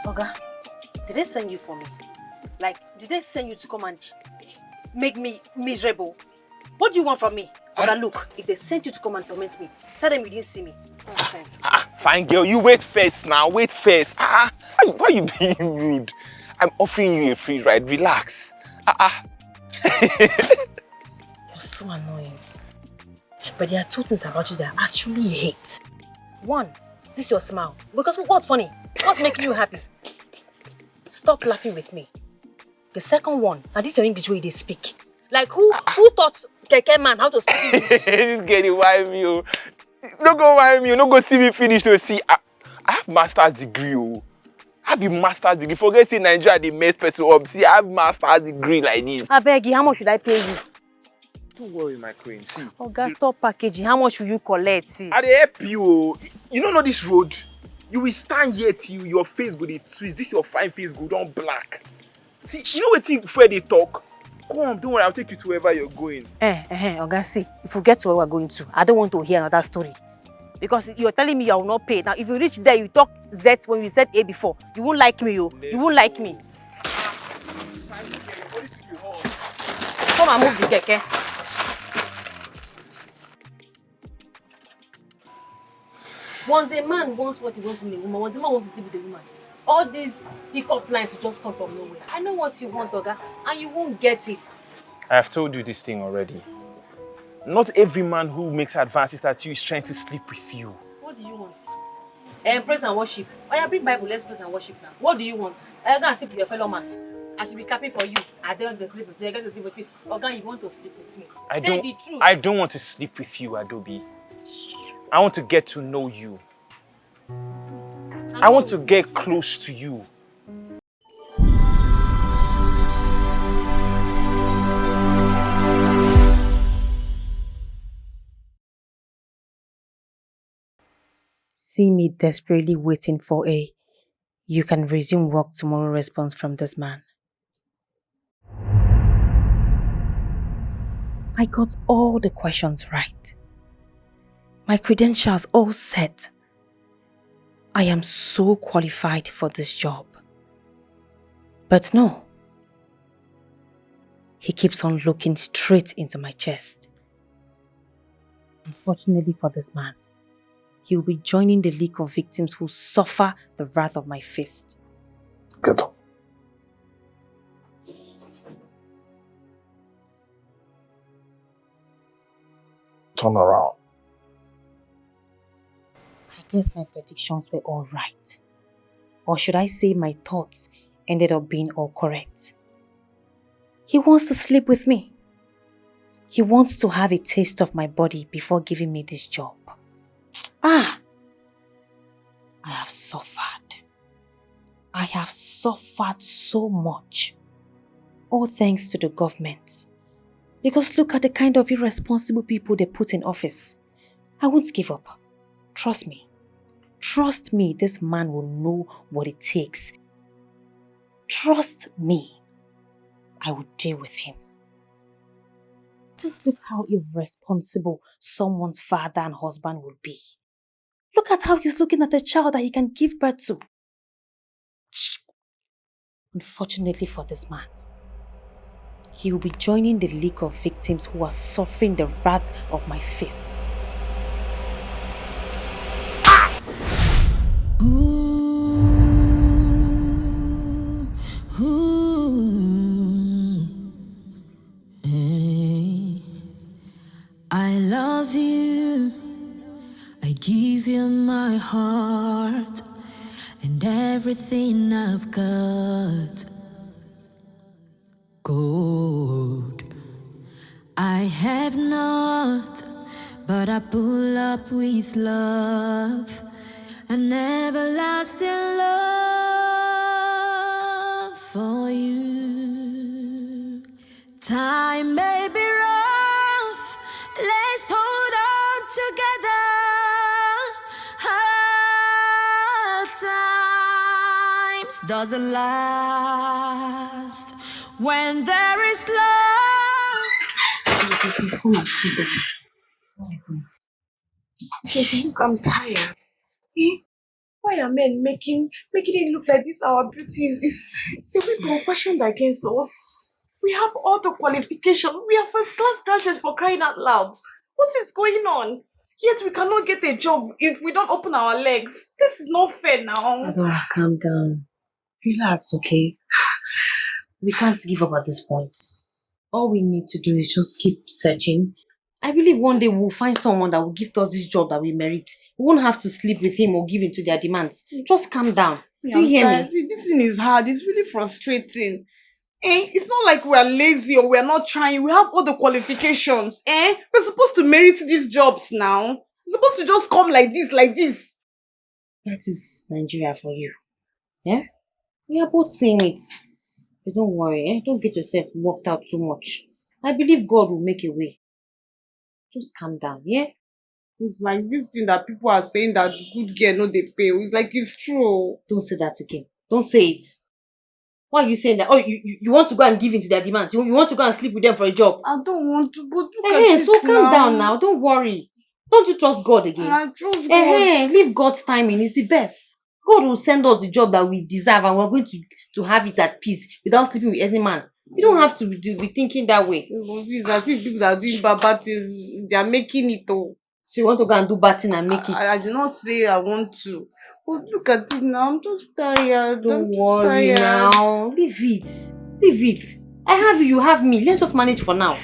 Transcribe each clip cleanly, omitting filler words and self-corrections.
Oga, did they send you for me? Like, did they send you to come and make me miserable? What do you want from me? Oga, look, if they sent you to come and torment me, tell them you didn't see me. Fine girl, you wait first now, wait first. Why are you being rude? I'm offering you a free ride, relax. You're so annoying. But there are two things about you that I actually hate. One, this your smile. Because what's funny? What's making you happy? Stop laughing with me. The second one, now this is your English way they speak. Like who taught keke man how to speak English? This getting why me. Don't go why me. Don't go see me finish to see. I have master's degree. I have a master's degree. Forget in Nigeria the mess person up. See, I have master's degree like this. I beg you, how much should I pay you? Don't worry, my queen. See. Oh, God, stop packaging. How much will you collect? See. I dey help you. You don't know this road. You will stand here till your face go dey twist. This your fine face go down black. See, you know what before they talk? Come, don't worry, I'll take you to wherever you're going. Oga, see, if we get to where we're going to, I don't want to hear another story. Because you're telling me I will not pay. Now, if you reach there, you talk Z when you said A before. You won't like me, yo. You won't like me. Come and move the keke. Once a man wants what he wants from a woman, once a man wants to sleep with a woman, all these pick-up lines will just come from nowhere. I know what you want, Oga, and you won't get it. I have told you this thing already. Not every man who makes advances at you is trying to sleep with you. What do you want? Praise and worship. I bring Bible, let's praise and worship now. What do you want? I'm going to sleep with your fellow man. I should be clapping for you. I don't want to sleep with you. I get to sleep with you. Oga, you want to sleep with me? Say the truth. I don't want to sleep with you, Adobe. I want to get to know you. I want to get close to you. See me desperately waiting for a "you can resume work tomorrow" response from this man. I got all the questions right. My credentials all set. I am so qualified for this job. But no. He keeps on looking straight into my chest. Unfortunately for this man, he will be joining the league of victims who suffer the wrath of my fist. Get up. Turn around. I guess my predictions were all right. Or should I say my thoughts ended up being all correct. He wants to sleep with me. He wants to have a taste of my body before giving me this job. I have suffered. I have suffered so much. All thanks to the government. Because look at the kind of irresponsible people they put in office. I won't give up. Trust me. Trust me, this man will know what it takes. Trust me. I will deal with him. Just look how irresponsible someone's father and husband will be. Look at how he's looking at a child that he can give birth to. Unfortunately for this man, he will be joining the league of victims who are suffering the wrath of my fist. I love you. I give you my heart and everything I've got. Gold I have not, but I pull up with love, an everlasting love for you. Time may be rough, let's hold on together. Hard times doesn't last when there is love. Please come and sit down. Look, I'm tired. Why are men making it look like this? Our beauty is a weapon fashioned against us. We have all the qualifications. We are first class graduates for crying out loud. What is going on? Yet we cannot get a job if we don't open our legs. This is not fair now. Adora, calm down. Relax, okay? We can't give up at this point. All we need to do is just keep searching. I believe one day we'll find someone that will give us this job that we merit. We won't have to sleep with him or give in to their demands. Just calm down. Do you hear me? See, this thing is hard. It's really frustrating. It's not like we are lazy or we are not trying. We have all the qualifications. We're supposed to merit these jobs now. We're supposed to just come like this. That is Nigeria for you. Yeah? We are both saying it. But don't worry, don't get yourself worked out too much. I believe God will make a way. Just calm down, yeah? It's like this thing that people are saying that good girl no they pay. It's like it's true. Don't say that again. Don't say it. Why are you saying that? Oh, you want to go and give in to their demands? You want to go and sleep with them for a job? I don't want to, but look at it so calm down now. Don't worry. Don't you trust God again? I trust God. Leave God's timing. It's the best. God will send us the job that we deserve and we're going to have it at peace without sleeping with any man. You don't have to be thinking that way. It's as if people that are doing bad things, they are making it all. So you want to go and do bad thing and make it? I did not say I want to. But look at it now. I'm just tired. Don't worry now. Leave it. I have you, you have me. Let's just manage for now.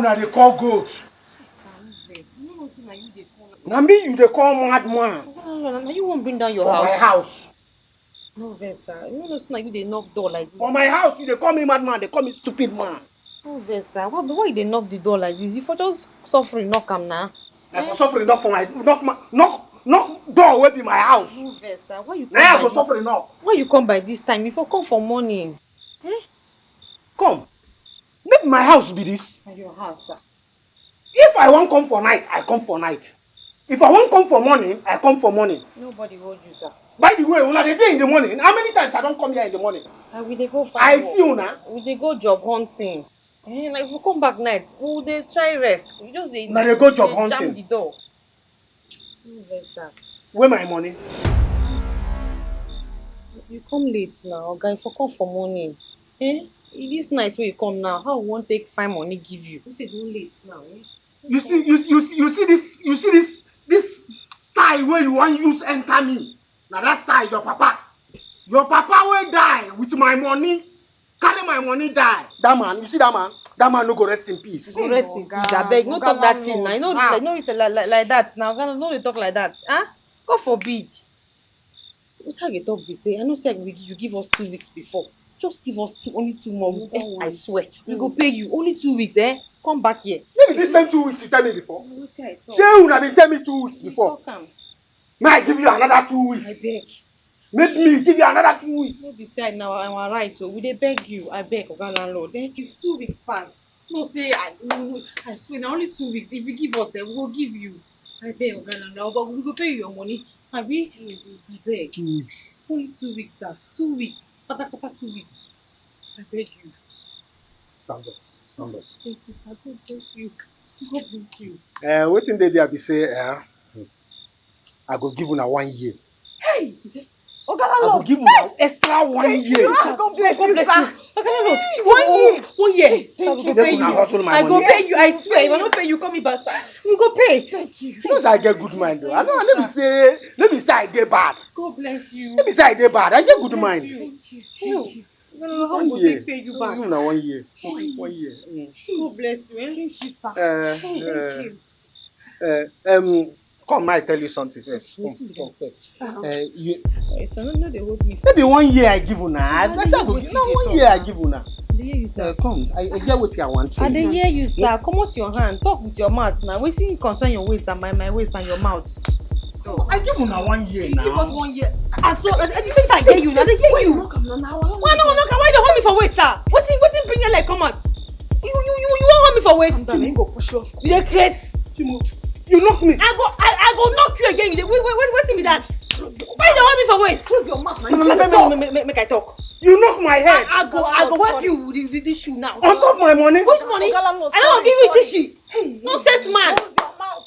They call goat. Now me you they call madman. Now you won't bring down your for house. My house. No, Versa. You know, like you they knock door like this. For my house, you they call me madman. They call me stupid man. No, Versa. Why they knock the door like this? If I just suffering, knock am now. For suffering, knock for my knock door will be my house. No, Versa. Why you come now by I go suffering knock. Why you come by this time? If I come for morning, Come. Make my house be this. Your house, sir. If I won't come for night, I come for night. If I won't come for morning, I come for morning. Nobody hold you, sir. By the way, when I dey in the morning, how many times I don't come here in the morning? Sir, we dey go find I work. see you now. We dey go job hunting. Like if we come back night, we dey try rest. We just dey. Now they go job hunting. Jam the door. Yes, sir. Where my money? You come late now, guy. If I come for morning, this night where you come now, how we won't take fine money give you? You say don't late now, You see this style where you want use enter me. Now that style your papa will die with my money. Carry my money die. That man, you see that man? That man no go rest in peace. Go rest in peace. I beg, no talk that thing now. You know, like that now. No, they talk like that. God forbid. What how you talk? Be say I know say you give us 2 weeks before. Just give us only 2 months. I swear. We go pay you only 2 weeks. Come back here. Maybe this same 2 weeks you tell me before. Shey una been tell me 2 weeks before. May I give you another 2 weeks? I beg. Make me give you another 2 weeks. No be say now I'm right. So we dey beg you. I beg, Oga landlord. If 2 weeks pass, no say I swear now only 2 weeks. If you give us, we will give you. I beg, Oga landlord, but we go pay you your money. Abi, I beg. 2 weeks. Only 2 weeks, sir. 2 weeks. Papa, 2 weeks. I beg you. Stand up. Thank you, sir. God bless you. God bless you. Wetin dey there be say I go give una 1 year. Hey! You say, Oga I landlord. go give una extra 1 year. God bless you, sir. Hey, 1 year. 1 year. Thank you. Make una hustle my I go money. pay you. I swear. If I don't pay you, call me bastard. We go pay. Thank you. You know say I get good mind though. I know, let me say I dey bad. God bless you. Let me say I dey bad. I get good mind. Thank you. Thank you. No, how 1 go year. take pay you back? No, na 1 year. 1 year. God bless you. Thank you, sir. Thank you. Come, I tell you something first. Come first. You, Sorry, sir. No, they hold me. maybe 1 year I give una. I say I go. wetin No, dey 1 talk year I now? give una. They hear you, sir. Come, I get what I want to. I dey hear you, sir. Come out your hand. Talk with your mouth now. Wetin concern your waist and my waist and your mouth? I give una 1 year now. Give us 1 year. I think I hear you now. They hear you. Why no? Why you hold me for waist, sir? Wetin bring your leg come out? You won't hold me for waist. Timo go push us. You dey craze. Timo, you knock me. I go knock you again. Wetin be that? Why you dey hold me for waist? Close your mouth now. Make I talk. You knock my head. I go help you with this shoe now. On top my money. Which money? I don't want to give you shishi. Nonsense man.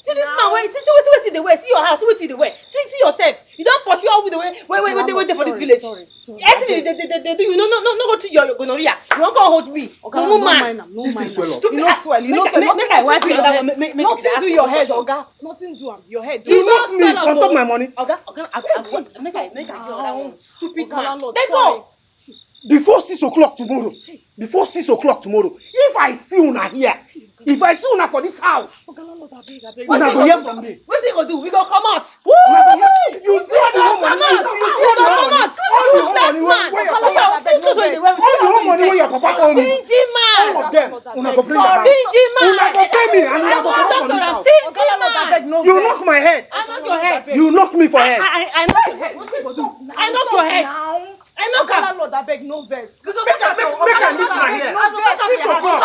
See this man wey see wetin dey wear. See your house. See wetin dey wear. See yourself. You don pursue all with the way wait for this village. Sorry. Anything they do you no go to your gonorrhea. You wan come hold me. No man. This is swell up. You know swell. You know swell. Make I wipe you other one. Nothing to your head, Oga. Nothing to your head. You knock me on top my money. Oga, make I give other one. Stupid man. landlord, Let's sorry. go. Before 6 o'clock tomorrow. If I see una here, if I see una for this house, Oga landlord, abeg. una go hear from me. Wetin you go do? We go come out. Una go hear. You see all the whole money. All the whole money wey your papa owe me. Stingy man. All of them. Una go bring am out. Stingy man. Una go pay me and una go come from this house. Stingy man. You knock my head. I knock your head. You knock me for head. I knock your head. What you go do? I knock your head. I knock Oga am. landlord, abeg no vex. Make I meet my hair. No vex. 6 o'clock.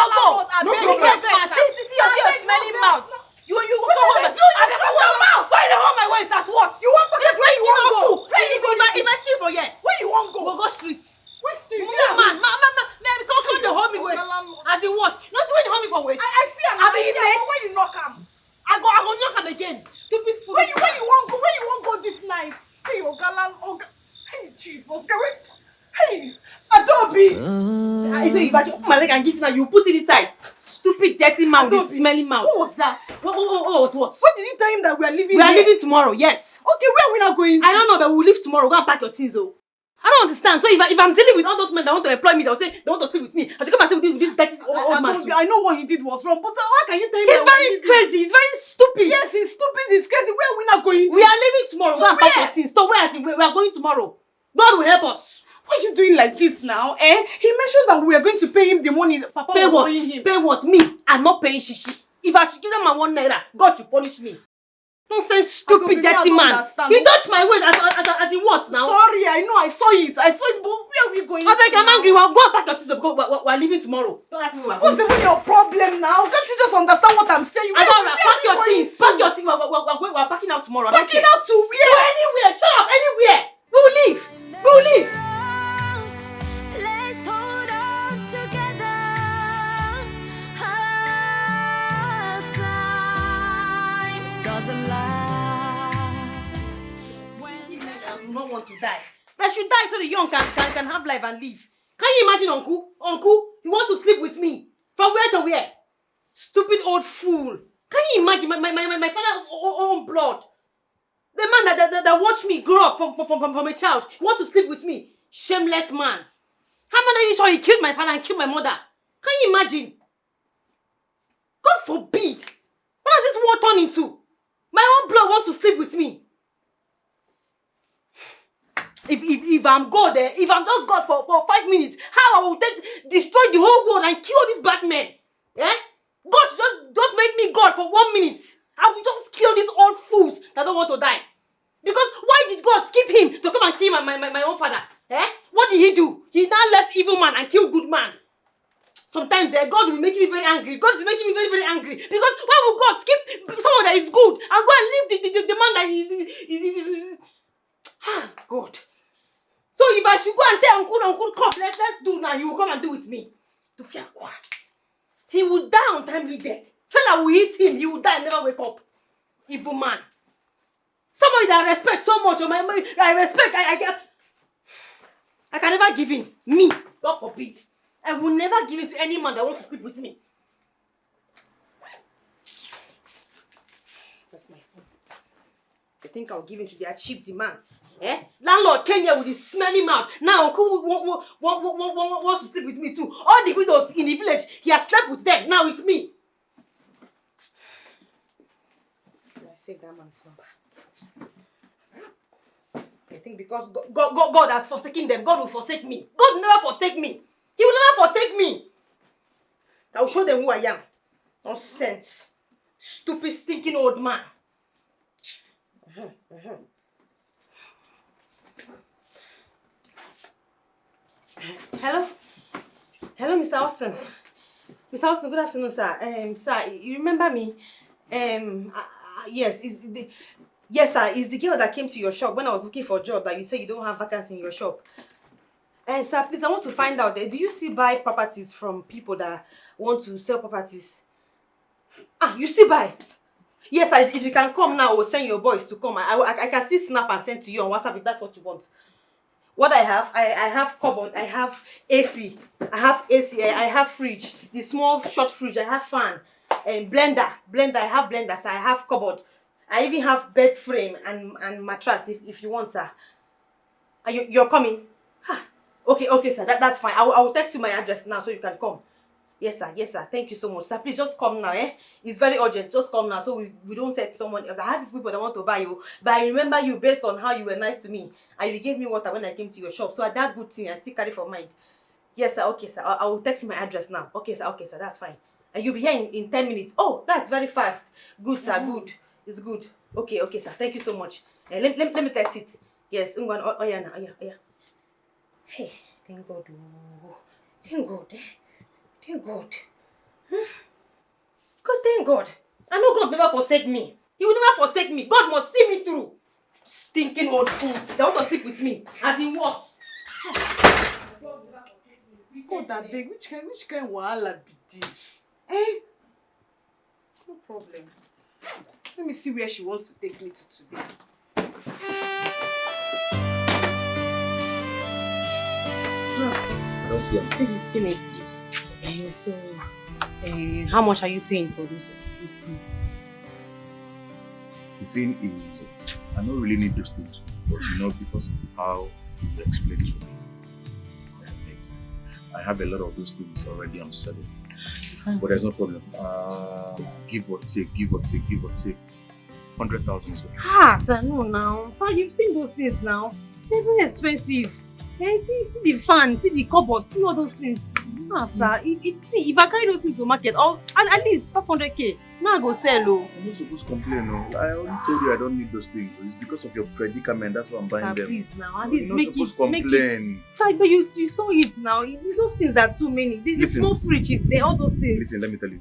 No You get mad. See your smelling mouth. You go hold my mouth. Why you hold my waist as what? You want this where you want go? If I see for here, Where you want go? we'll go streets. Which street? Man, come the hold me waist. As in what? Not when you hold me for waist. I see am. I be mate. Where you knock am? I go knock him again. Stupid fool. Where you want go? Where you want go this night? Hey, Oga. Hey, Jesus. Hey, Adobe. I say if I open my leg and give it now, you put it inside. Stupid dirty man with smelling mouth. What was that? What was what? What did you tell him that we are leaving We are here? leaving tomorrow, yes. Okay, where are we not going to? I don't know, but we'll leave tomorrow. Go and pack your things, oh. I don't understand. So if I'm dealing with all those men that want to employ me, they'll say they want to sleep with me. I should come and stay with this dirty old man. I know what he did was wrong, but how can you tell him? He's very crazy. He's very stupid. Yes, he's stupid. He's crazy. Where are we not going to? We are leaving tomorrow. To Go and pack where? your things. So where we are going tomorrow. God will help us. Why are you doing like this now? He mentioned that we are going to pay him the money that Papa Pay was what? owing him. Pay what? Me. I'm not paying shishi. If I should give them my 1 naira, God should punish me. Nonsense, stupid, dirty man. You touch my waist as in what now? Sorry, I know, I saw it, but where are we going? I beg, I'm angry. We'll go and pack your things because we're leaving tomorrow. Don't ask me where we're What's going. even your problem now? Can't you just understand what I'm saying? Pack your things. Pack your things. We're packing out tomorrow. Packing out to where? To anywhere. Shut up. Anywhere. We will leave. We will leave. Let's hold on together. Hard times doesn't last. I do not want to die. I should die so the young can have life and live. Can you imagine, Uncle? Uncle, he wants to sleep with me. From where to where? Stupid old fool. Can you imagine my father's own blood? The man that watched me grow up from a child. He wants to sleep with me. Shameless man. How many are you sure he killed my father and killed my mother? Can you imagine? God forbid. What has this war turned into? My own blood wants to sleep with me. If I'm God, if I'm just God for 5 minutes, how I will destroy the whole world and kill these bad men? Eh? God should just make me God for 1 minute. I will just kill these old fools that don't want to die. Because why did God skip him to come and kill my own father? Eh? What did he do? He now left evil man and killed good man. Sometimes God will make me very angry. God is making me very, very angry. Because why would God skip someone that is good and go and leave the man that is God. So if I should go and tell Uncle, come, let's do now, he will come and do with me. To fear what? He will die untimely death. Fella will hit him, he will die and never wake up. Evil man. Somebody that I respect so much, I respect, I can never give in. Me, God forbid. I will never give it to any man that wants to sleep with me. That's my phone. I think I'll give in to their cheap demands. Eh? Landlord came here with his smelly mouth. Now uncle wants to sleep with me too. All the widows in the village, he has slept with them. Now it's me. I saved that man's number. I think because God has forsaken them, God will forsake me. God will never forsake me. He will never forsake me. I will show them who I am. Nonsense. Stupid, stinking old man. Hello? Hello, Mr. Austin. Mr. Austin, good afternoon, sir. Sir, you remember me? Yes, yes, sir. It's the girl that came to your shop when I was looking for a job that you said you don't have vacancy in your shop. Sir, please, I want to find out, do you still buy properties from people that want to sell properties? You still buy? Yes, sir. If you can come now, or send your boys to come. I can still snap and send to you on WhatsApp if that's what you want. What I have cupboard, I have AC, I have fridge, the small short fridge, I have fan, and blender, I have blender, sir. I have cupboard. I even have bed frame and mattress if you want, sir. You're coming? Okay, sir. That's fine. I will text you my address now so you can come. Yes, sir. Thank you so much, sir. Please just come now, eh? It's very urgent. Just come now so we don't say to someone else. I have people that want to buy you, but I remember you based on how you were nice to me and you gave me water when I came to your shop. So that good thing I still carry for mind. Yes, sir. Okay, sir. I will text you my address now. Okay, sir. That's fine. And you'll be here in 10 minutes. Oh, that's very fast. Good, sir. Good. It's good. Okay, sir. Thank you so much. Let me text it. Yes. Oh, yeah. Hey, thank God. Thank God. Thank God. God, thank God. I know God never forsake me. He will never forsake me. God must see me through. Stinking old fool. They want to sleep with me. As in what? God, I beg. Which kind wahala be this? Eh? No problem. Let me see where she wants to take me to today. Yes, I think you've seen it. So, how much are you paying for those things? The thing is, I don't really need those things, but because of how you explained to me, I have a lot of those things already. I'm selling, but there's no problem. Give or take, 100,000 is okay. Sir, no now. Sir, you've seen those things now. They're very expensive. See the fan, see the cupboard, see all those things. Sir, if I carry those things to market, at least 500k, now I go sell. I'm not supposed to complain, no. I already told you I don't need those things. It's because of your predicament, that's why I'm buying them. Sir, please now, at least make complain. it. Sir, but you saw it now. Those things are too many. There's small fridges, there all those things. Listen, let me tell you.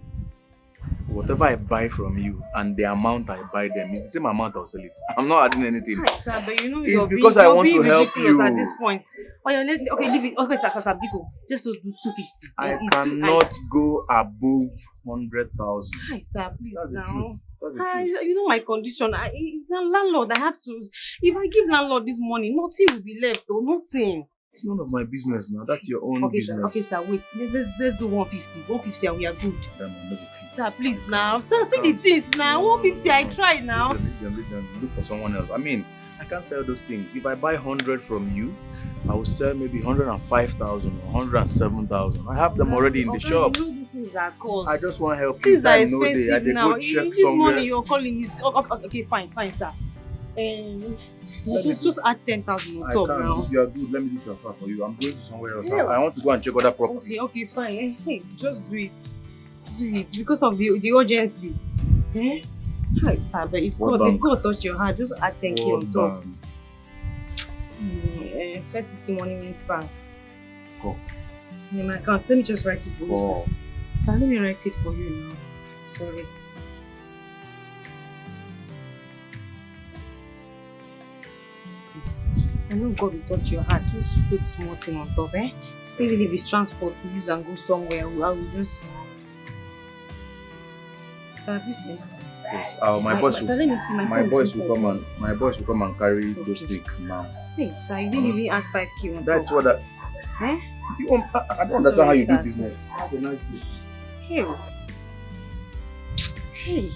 Whatever I buy from you and the amount I buy them is the same amount I'll sell it. I'm not adding anything. Hi, sir, but it's because I want to help you at this point. Okay, leave it. Okay, sir, Biko. Just do 250. I cannot go above 100,000. Hi, sir, please. That's now. the truth. That's the truth. You know my condition. Landlord, I have to. If I give landlord this money, nothing will be left. Or nothing. It's none of my business now. That's your own business. Sir, wait. Let's do 150. 150 and we are good. Sir, please now. Sir, see the things now. 150, I try now. Look for someone else. I mean, I can't sell those things. If I buy 100 from you, I will sell maybe 105,000 or 107,000. I have them already in the shop. You know these things are cost. I just want to help you. Things are expensive now. This somewhere. money you're calling is... Okay, fine, sir. Just add 10,000 on top now. If you are good, let me do transfer for you. I'm going to somewhere else. Yeah. I want to go and check other property. Okay, fine. Hey, just do it. Do it because of the urgency. Hi, sir, but if God touch your heart, just add 10k on top. First City Monument Bank. Go. In my account. Let me just write it for you, sir. Sir, let me write it for you now. Sorry. I know God will touch your heart. Just put small thing on top, Even if it's transport to use and go somewhere, I will just... Sir, have you sent? Yes. My boys will come and carry those things now. Hey, sir, you didn't even add 5k on top. That's what I don't understand how you do business. Have a nice day. Hey. Hey.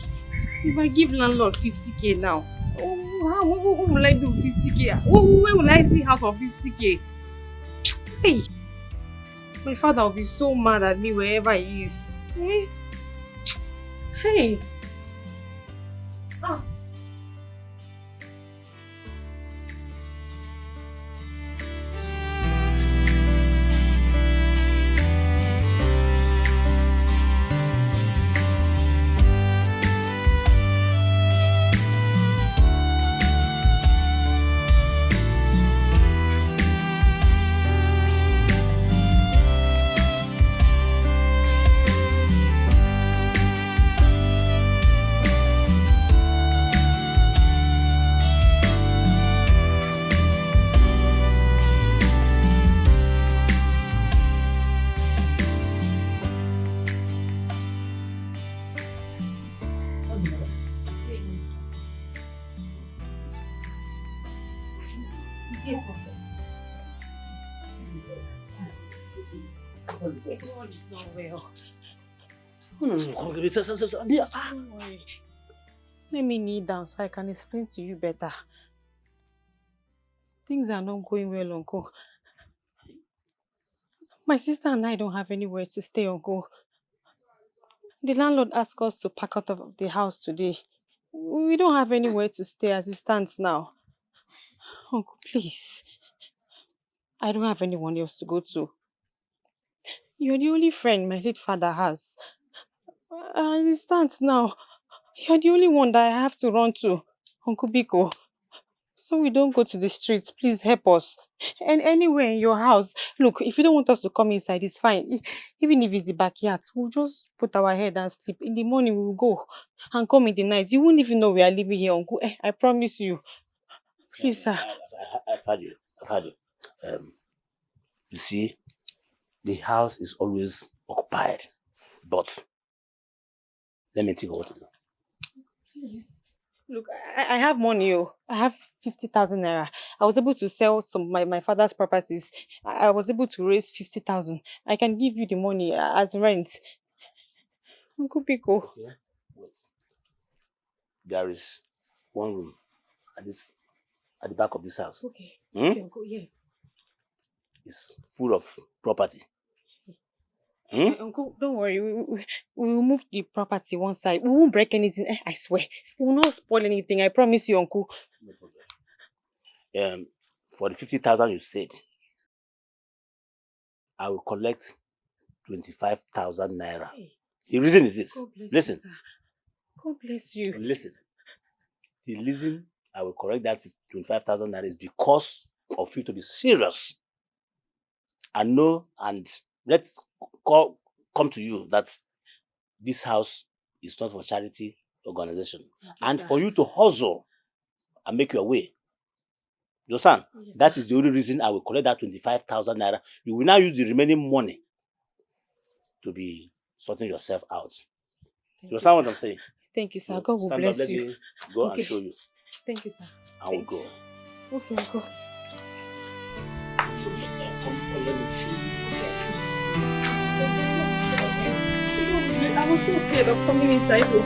If I give landlord 50k now, what will I do with 50k? Where will I see house of 50k? Hey. My father will be so mad at me wherever he is. Hey. Hey. Ah. God is not well. Don't worry. Let me kneel down so I can explain to you better. Things are not going well, Uncle. My sister and I don't have anywhere to stay, Uncle. The landlord asked us to pack out of the house today. We don't have anywhere to stay as it stands now. Uncle, please. I don't have anyone else to go to. You're the only friend my late father has. As it stands now, you're the only one that I have to run to, Uncle Biko. So we don't go to the streets, please help us. And anywhere in your house. Look, if you don't want us to come inside, it's fine. Even if it's the backyard, we'll just put our head and sleep. In the morning, we'll go and come in the night. You won't even know we are living here, Uncle. I promise you. Please, sir. I've heard you. I've heard you. You see, the house is always occupied. But let me think of what to do. Please. Look, I have money. I have 50,000 naira. I was able to sell some my father's properties. I was able to raise 50,000. I can give you the money as rent. Uncle Biko. Okay. Wait. There is one room at the back of this house. Okay. Okay, Uncle, yes. It's full of property. Uncle, don't worry. We will move the property one side. We won't break anything. I swear. We will not spoil anything. I promise you, Uncle. No problem. For the 50,000 you said, I will collect 25,000 naira. Hey. The reason is this. God bless Listen. you, sir. God bless you. Listen. The reason I will correct that 25,000 naira is because of you to be serious. And know and let's come to you that this house is not for charity organization. And for you to hustle and make your way. You understand? Yes, that is the only reason I will collect that 25,000 naira. You will now use the remaining money to be sorting yourself out. You understand what I'm saying? Thank you, sir. God will bless you. Let me go and show you. Thank you, sir. I will go. Okay, Uncle. Let me show you. I was so scared of coming inside though.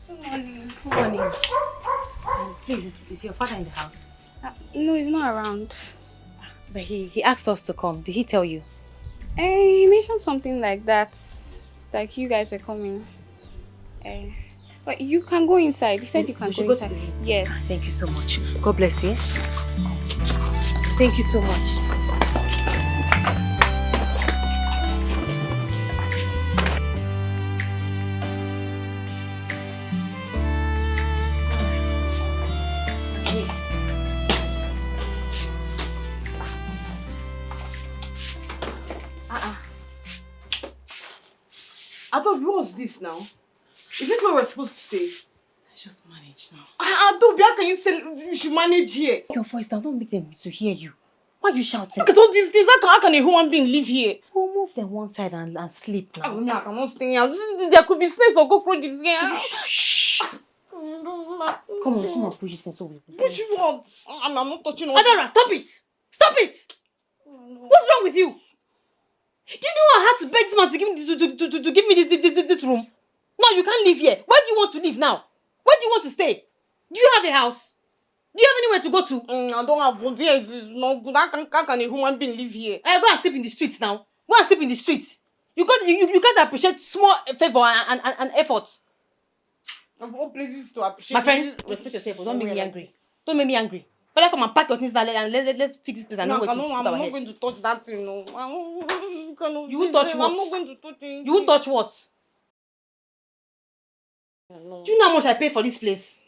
Good morning. Good morning. Please, is your father in the house? No, he's not around. But he asked us to come. Did he tell you? He mentioned something like that. Like you guys were coming. But you can go inside. He said you can go inside. Yes. Thank you so much. God bless you. Thank you so much. Adobe, what's this now? Is this where we're supposed to stay? Let's just manage now. Adobe, how can you say you should manage here? Your voice down, don't make them to hear you. Why are you shouting? Look at all these things. How can a human being live here? We'll move them one side and sleep now. I cannot stay here. There could be snakes or cockroaches here. Shh! Come on, push this thing so we can. Push what? I'm not touching on. Adara, stop it! Stop it! What's wrong with you? Do you know I had to beg this man to give me this room? No, you can't live here. Where do you want to live now? Where do you want to stay? Do you have a house? Do you have anywhere to go to? I don't have one. It's not good. How can a human being live here? Go and sleep in the streets now. Go and sleep in the streets. You can't appreciate small favor and effort. Of all places to appreciate. My friend, respect yourself. Don't make me angry. Don't make me angry. Better come and pack your things now and let's fix this place and know where to put our head. I'm not going to touch that thing, no. You won't touch what? I'm not going to touch it. You won't touch what? No. Do you know how much I pay for this place?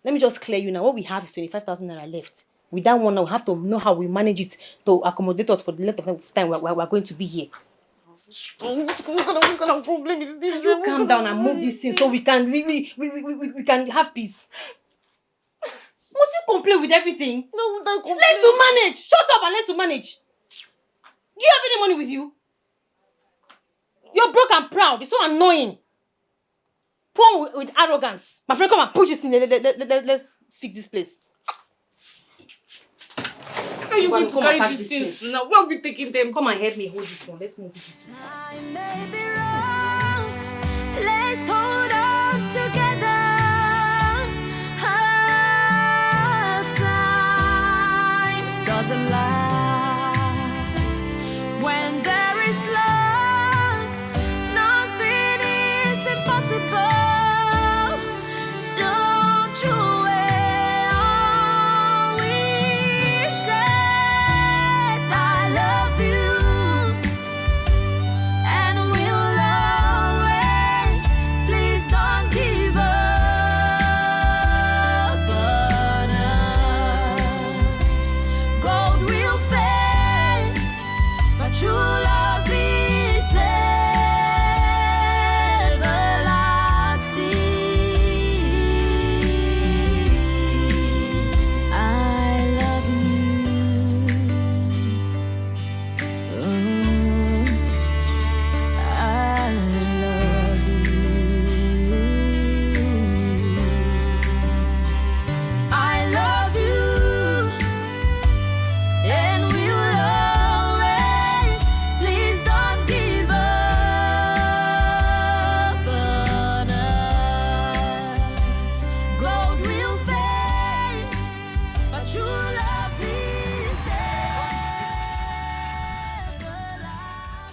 Let me just clear you now. What we have is 25,000 naira left. With that one now, we have to know how we manage it to accommodate us for the length of time we're going to be here. What kind of problem is this? You calm down and move this thing so we can have peace. Must you complain with everything? No, don't complain. Learn to manage. Shut up and learn to manage. Do you have any money with you? You're broke and proud. It's so annoying. Poor with arrogance. My friend, come and push this in. Let's fix this place. How are you going to carry these things now? Where are we taking them? Come and help me hold this one. Let's move this one. Time may be rough. Let's hold on together. Hard times doesn't last. When there is love, nothing is impossible. Don't throw away all we shared. I love you, and we'll always. Please don't give up on us. Gold will fade, but true love is everlasting. I love you. Oh, I love you. I love you, and we'll always. Please don't give up on us. Gold will fade, but true love is everlasting.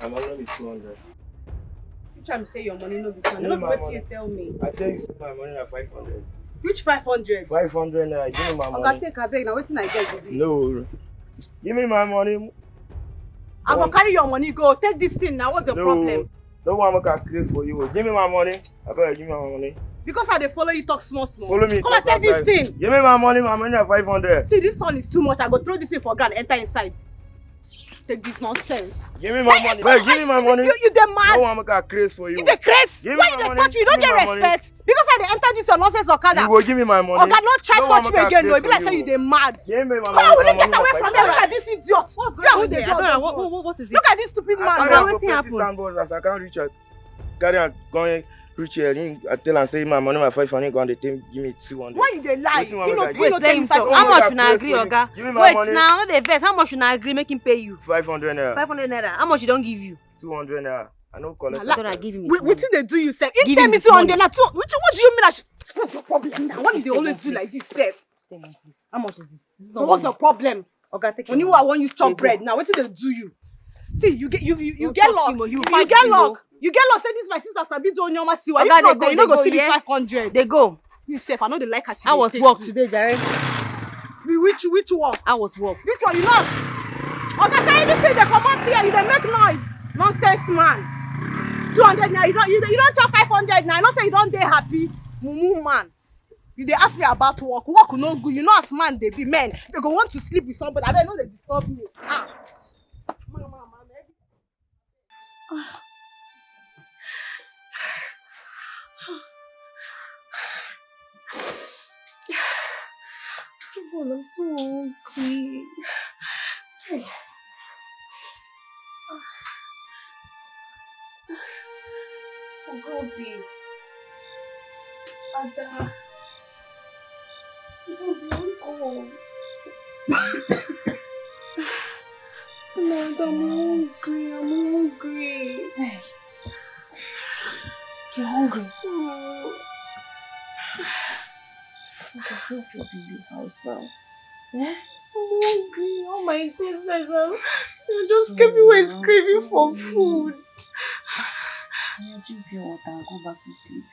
I'm only 200. You try to say your money no be fun. Give me No, my what money. you tell me? I tell you, say my money at 500. Which 500? 500 naira, give me my Oga, money. take abeg. Now wetin I get with this? No. Give me my money. I go carry your money go. Take this thing now. What's your No. problem? No one make a craze for you. Give me my money. I better give me my money. Because I dey follow you talk small. Follow me. Come and take this thing. Give me my money at 500. See, this sun is too much. I go throw this thing for ground, enter inside. Take this nonsense. Give me my money. Wait, give me my money. You dey mad? No one make a craze for you. You dey craze? Give me Why my you dey money. touch me? You don't Give me get my money. respect. Because I dey enter this your nonsense Okada. You go give me my money. Oga, no try No one touch me make a again. No, craze it be like for say you dey mad. Give me my Come money. on, will you my get money away at from here? Look 500. at this idiot. What's You are who going dey on? judge Adora, us. what is it? Look at this stupid man. I now. carry am wetin for plenty happen? sandboard as I can't reach out. Carry am going reach here. I tell am say my money my 500 go and they take give me 200. Why you dey lie? Wetin You one know, make I you know, give? tell him How 500. How much I you na place agree, for you? Oga? Give me my Wait money. now, no dey vex. How much you na agree make him pay you? 500 naira. 500 naira. How much you don't give you? 200 naira. I don't collect. Adora, give him. What did they do you, sef? If Give tell him me his 200 money. now, what do you mean? What's your problem now? What is they always do like this, sef? Stay one, please. How much is this? This is So not what's money. your problem? Okay, take When your you money. want use chop bread now, what did they do you? See, you get Don't get touch luck. him, or he will You fight get you, luck. You get luck. Say this my sister Sabi do on your masiwa. Oga, If not, they then you no go, go see this yeah? 500. They go. You sef, I know the like as you I dey was take work do. today, Jare. Which one? I was work. Which one? You know? Okay, say anything they come out here, you dey make noise. Nonsense man. 200 now, you don't chop 500 now. I know say you don't dey happy. Mumu man. You dey ask me about work. Work no good. You know as man they be men. They go want to sleep with somebody. I know they disturb me. Ah. Oh, I'm so hungry. Bobby. Ada. Bobby, go. Lord, I'm hungry. I'm hungry. Hey. You're hungry. There's no food in the house now. Eh? I'm hungry. Oh my goodness. You're just everywhere is craving for food. I'll drink pure water and go back to sleep.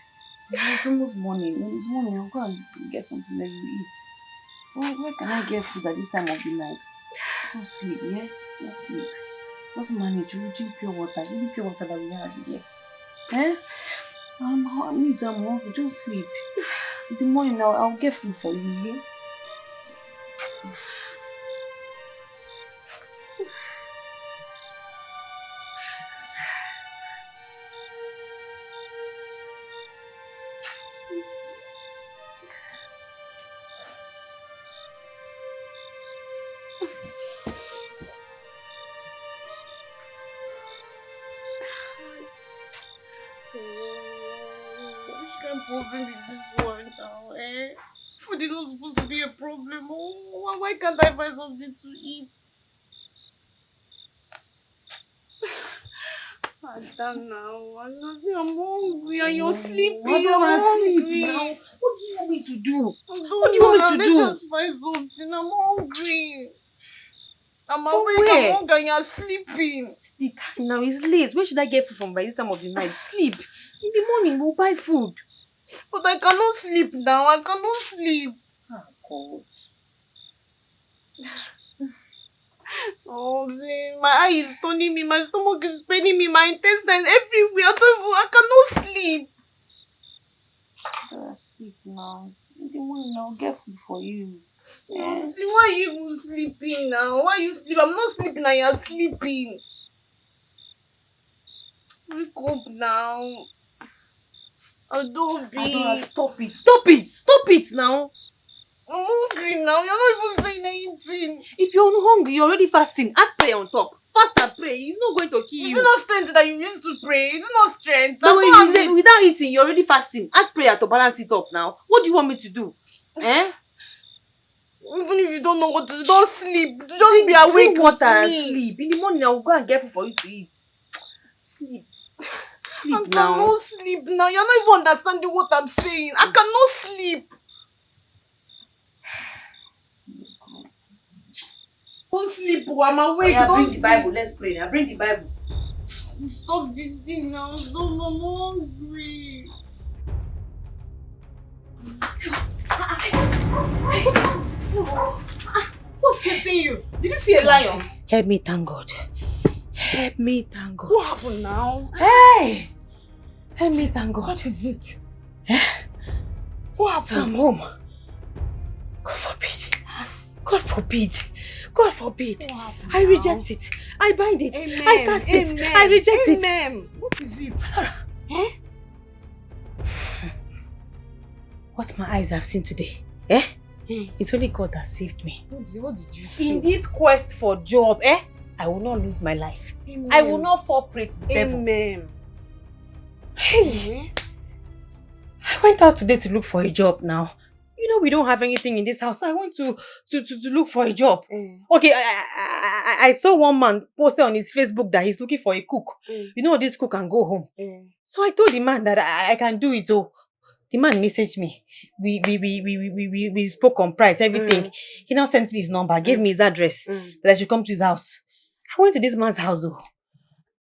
It's almost morning. When it's morning, I'll go and get something that you eat. Where can I get food at this time of the night? Don't sleep, yeah? Don't sleep. Just manage. We'll drink pure water. You need pure water that we have here. Eh? I'm hungry. Don't sleep. In the morning now, I'll get food for you, yeah? Which kind of problem is this one now, eh? Food is not supposed to be a problem. Oh, why can't I find something to eat? Damn now. I'm hungry and you're sleeping. I don't I'm want to sleep hungry. now. What do you want me to do? What do you want me to do? Let's just find something. I'm hungry. I'm From awake. where? I'm hungry and you're sleeping. The time now is late. Where should I get food from by this time of the night? Sleep. In the morning, we'll buy food. But I cannot sleep now. I cannot sleep. Ah, God. Oh, my eye is turning me. My stomach is paining me. My intestines everywhere. I cannot sleep. Sleep now. In the morning, I'll get food for you. Yeah. See, why are you even sleeping now? Why are you sleeping? I'm not sleeping now. You're sleeping. Wake up now. Adobe. Stop it. Stop it. Stop it now. I'm hungry now. You're not even saying anything. If you're hungry, you're already fasting. Add prayer on top. Fast and pray. He's not going to kill you. Is it not strength that you used to pray? Is it not strength? No, without eating, you're already fasting. Add prayer to balance it up now. What do you want me to do? Eh? Even if you don't know what to do, don't sleep. Just be awake. Drink water and me. sleep. In the morning, I will go and get food for you to eat. Sleep. Sleep I now. cannot sleep now. You're not even understanding what I'm saying. I cannot sleep. Don't sleep. I'm awake. Yeah, Don't bring the sleep. Bible. Let's pray now. Bring the Bible. Stop this thing now. Stop. I'm hungry. What is it? What's chasing you? Did you see a lion? Help me, thank God. Help me, thank God. What happened now? Hey! Help me, thank God. What is it? What happened? So I'm home. God forbid. God forbid. God forbid. I reject it. I bind it. Amen. I cast it. Amen. I reject it. Amen. What is it? Eh? What my eyes have seen today, eh? It's only God that saved me. What did you see? In this quest for job, eh? I will not lose my life. Amen. I will not fall prey to the devil. Amen. Hey! I went out today to look for a job now. You know we don't have anything in this house, so I went to look for a job. Okay, I saw one man posted on his Facebook that he's looking for a cook. You know this cook can go home. So I told the man that I can do it. Oh, the man messaged me. We spoke on price, everything. He now sent me his number, gave me his address that I should come to his house. I went to this man's house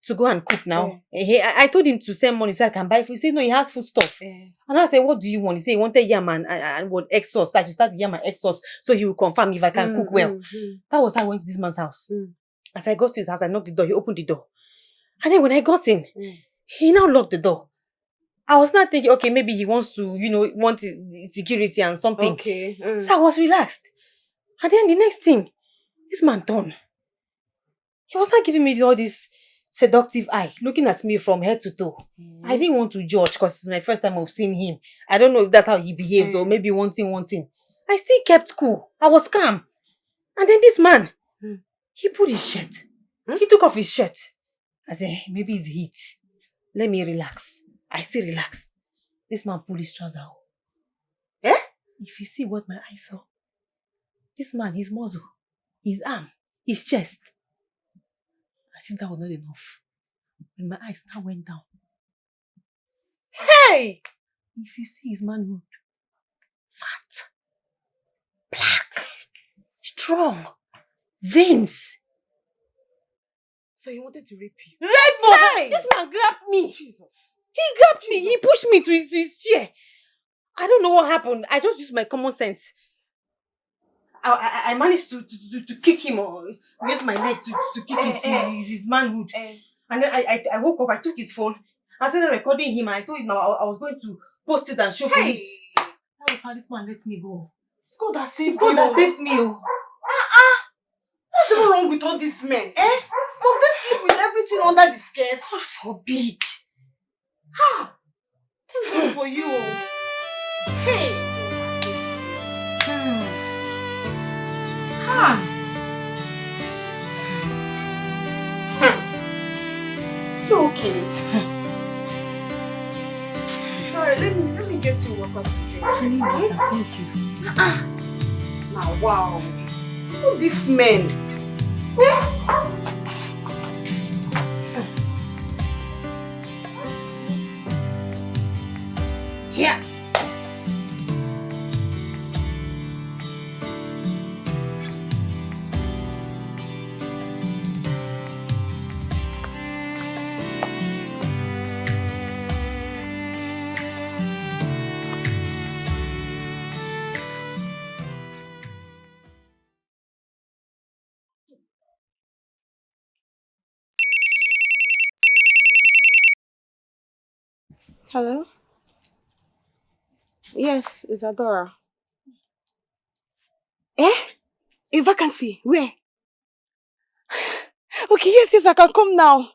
to go and cook now. I told him to send money so I can buy food. He said no, he has food stuff. And I said, what do you want? He said he wanted yam and what egg sauce. I should start with yam and egg sauce so he will confirm if I can cook well. That was how I went to this man's house. As I got to his house, I knocked the door. He opened the door. And then when I got in, he now locked the door. I was not thinking, okay, maybe he wants to, want security and something. So I was relaxed. And then the next thing, this man turned. He was not giving me all this seductive eye, looking at me from head to toe. I didn't want to judge because it's my first time of seeing him. I don't know if that's how he behaves or maybe one thing. I still kept cool. I was calm. And then this man, he put his shirt. He took off his shirt. I said, maybe it's heat. Let me relax. I still relaxed. This man pulled his trouser out. If you see what my eyes saw, this man, his muzzle, his arm, his chest. As if that was not enough. And my eyes now went down. Hey! If you see his manhood, fat, black, strong, veins. So he wanted to rape you? Rape me! Hey! This man grabbed me. Jesus. He grabbed me. He pushed me to his chair. I don't know what happened. I just used my common sense. I managed to kick him or raise my leg to kick his manhood. And then I woke up, I took his phone, I started recording him and I told him I was going to post it and show police. That was how this man let me go. It's God that saved you. It's God that saved me. What's even wrong with all these men? Must they sleep with everything under the skirt? God forbid. Thank God for you. Hey. You okay? Sorry, let me get you water to drink. Thank you. Now, wow. All these men. Here. Hello? Yes, it's Adora. A vacancy? Where? Okay, yes, I can come now.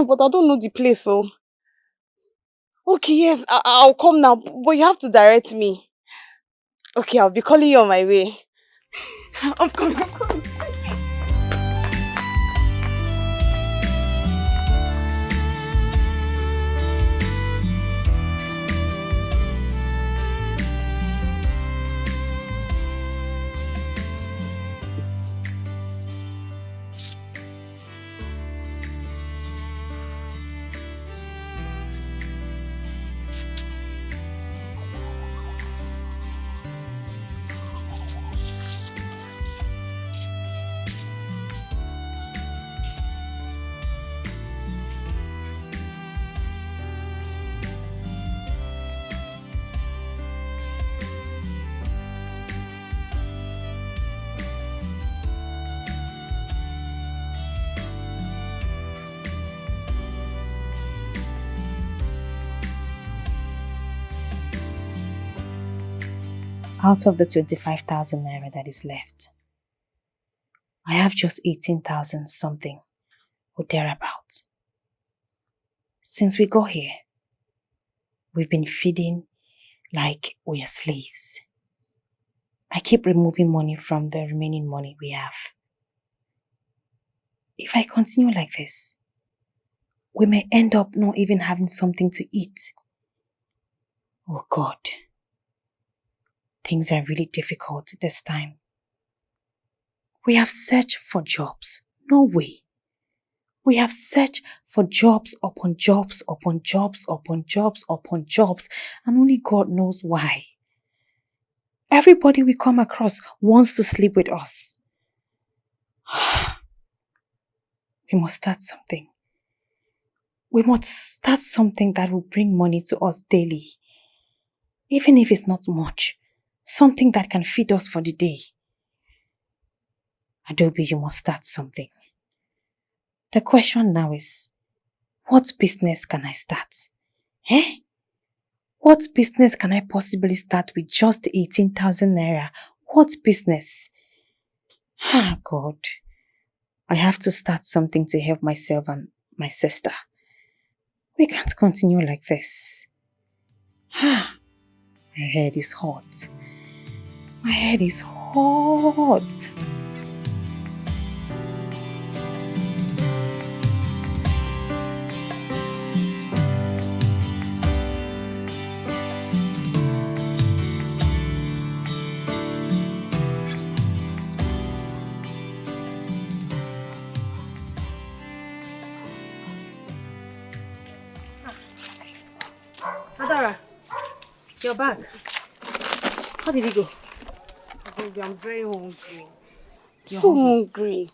But I don't know the place, so. Okay, yes, I'll come now, but you have to direct me. Okay, I'll be calling you on my way. I'm coming. Out of the 25,000 naira that is left, I have just 18,000 something or thereabouts. Since we got here, we've been feeding like we are slaves. I keep removing money from the remaining money we have. If I continue like this, we may end up not even having something to eat. Oh God. things are really difficult this time. We have searched for jobs. No way. We have searched for jobs upon jobs upon jobs upon jobs upon jobs, and only God knows why. Everybody we come across wants to sleep with us. We must start something. We must start something that will bring money to us daily. Even if it's not much, something that can feed us for the day. Adobe, you must start something. The question now is, what business can I start? What business can I possibly start with just 18,000 naira? What business? God. I have to start something to help myself and my sister. We can't continue like this. My head is hot. My head is hot. Adara, it's your bag. How did it go? Baby, I'm very hungry. You're so hungry. hungry.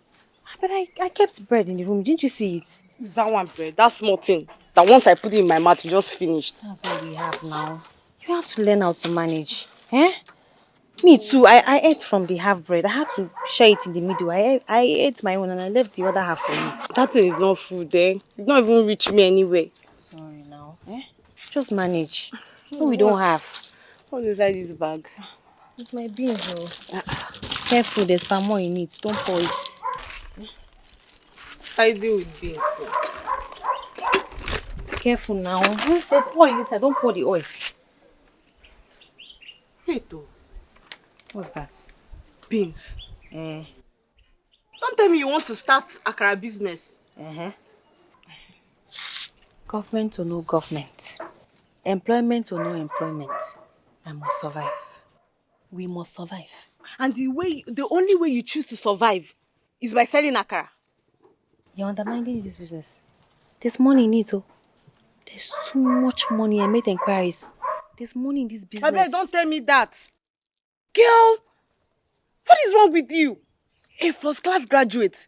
But I kept bread in the room. Didn't you see it? Is that one bread? That small thing. That once I put it in my mouth, it just finished. That's all we have now. You have to learn how to manage. Me too. I ate from the half bread. I had to share it in the middle. I ate my own and I left the other half for you. That thing is not food, eh? It not even reach me anyway. Sorry now. Just manage. No, we don't have. What's inside this bag? It's my beans, though. Careful, there's palm oil in it. Don't pour it. I deal with beans. Careful now. There's oil inside. Don't pour the oil. Wait, though. What's that? Beans. Don't tell me you want to start Akara business. Government or no government. Employment or no employment. I must survive. We must survive. And the only way you choose to survive is by selling Akara. You're undermining this business. There's money in it, oh. There's too much money. I made inquiries. There's money in this business. I beg, don't tell me that. Girl, what is wrong with you? A first-class graduate.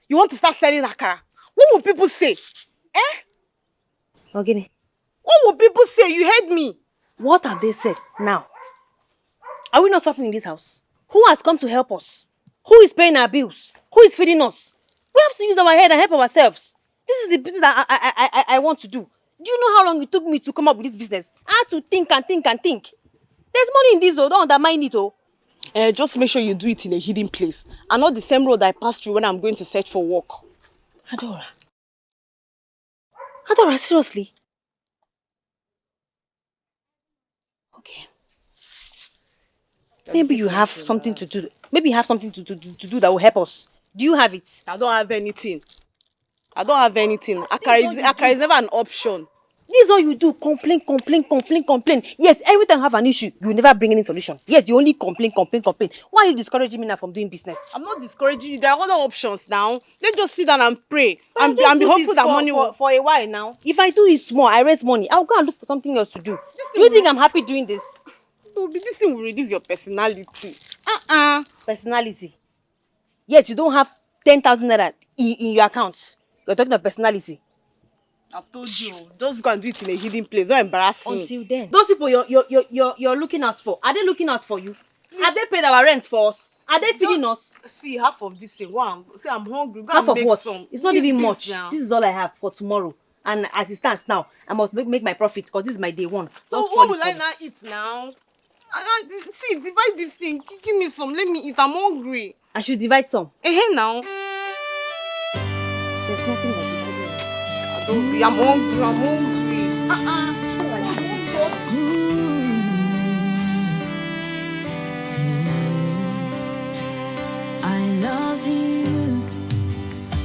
You want to start selling Akara? What will people say? Ogini. What will people say? You heard me. What have they said now? Are we not suffering in this house? Who has come to help us? Who is paying our bills? Who is feeding us? We have to use our head and help ourselves. This is the business I want to do. Do you know how long it took me to come up with this business? I had to think and think and think. There's money in this, oh. Don't undermine it, oh. Just make sure you do it in a hidden place. And not the same road I pass through when I'm going to search for work. Adora. Adora, seriously? Okay. Maybe you have something to do. Maybe you have something to do that will help us. Do you have it? I don't have anything. Akara is never an option. This is all you do. Complain. Yet every time you have an issue, you never bring any solution. Yet you only complain. Why are you discouraging me now from doing business? I'm not discouraging you. There are other options now. Let's just sit down and pray. And be hopeful that money will... For a while now. If I do it small, I raise money, I'll go and look for something else to do. Do you think I'm happy doing this? No, this thing will reduce your personality. Personality? Yet you don't have 10,000 naira in your accounts. You're talking of personality. I've told you, just go and do it in a hidden place. Don't embarrass me. Until then. Those people you're looking out for, are they looking out for you? Please. Have they paid our rent for us? Are they feeding us? See, half of this thing. See, I'm hungry. Go half and of make what? some. It's not even much. Now. This is all I have for tomorrow. And as it stands now, I must make my profit because this is my day one. So what will I now eat now? See, divide this thing. Give me some. Let me eat. I'm hungry. I should divide some. Now. There's nothing like it. I'm hungry. I love you.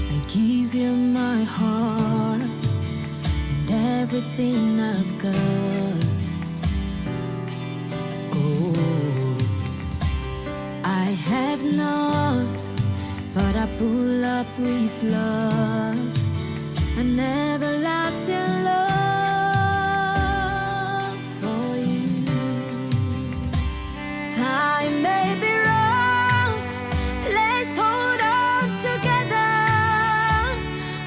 I give you my heart and everything I've got. Oh. up with love, an everlasting love for you. Time may be rough, let's hold on together.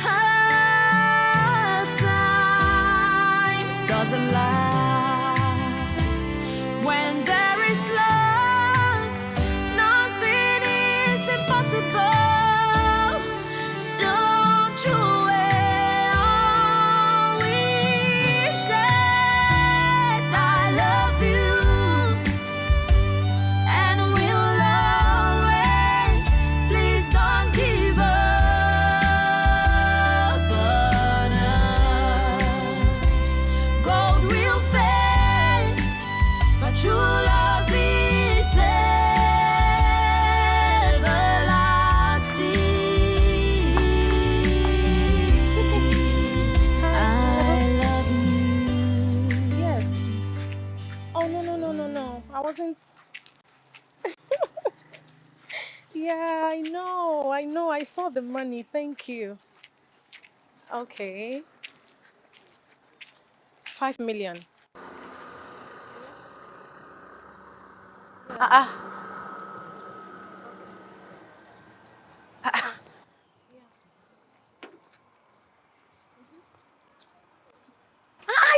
Hard times doesn't last when there is love. Nothing is impossible. Don't you all we said I love you, and we'll always. Please don't give up on us. Gold will fade, but true love is everlasting. I love you. Yes. Oh, no. I wasn't. Yeah, I know. I saw the money. Thank you. Okay. 5 million.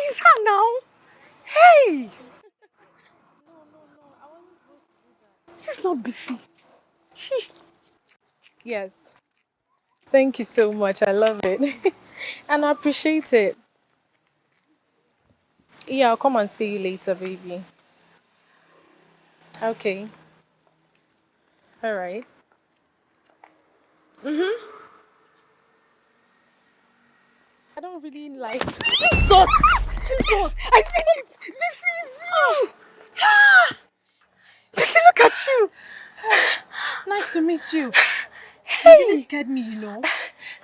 Is that now? Hey! This is not busy. Yes. Thank you so much. I love it. And I appreciate it. Yeah, I'll come and see you later, baby. Okay. All right. I don't really like. Jesus! I see it! This is you! Busy, look at you! Nice to meet you. You Hey! really scared me, you know.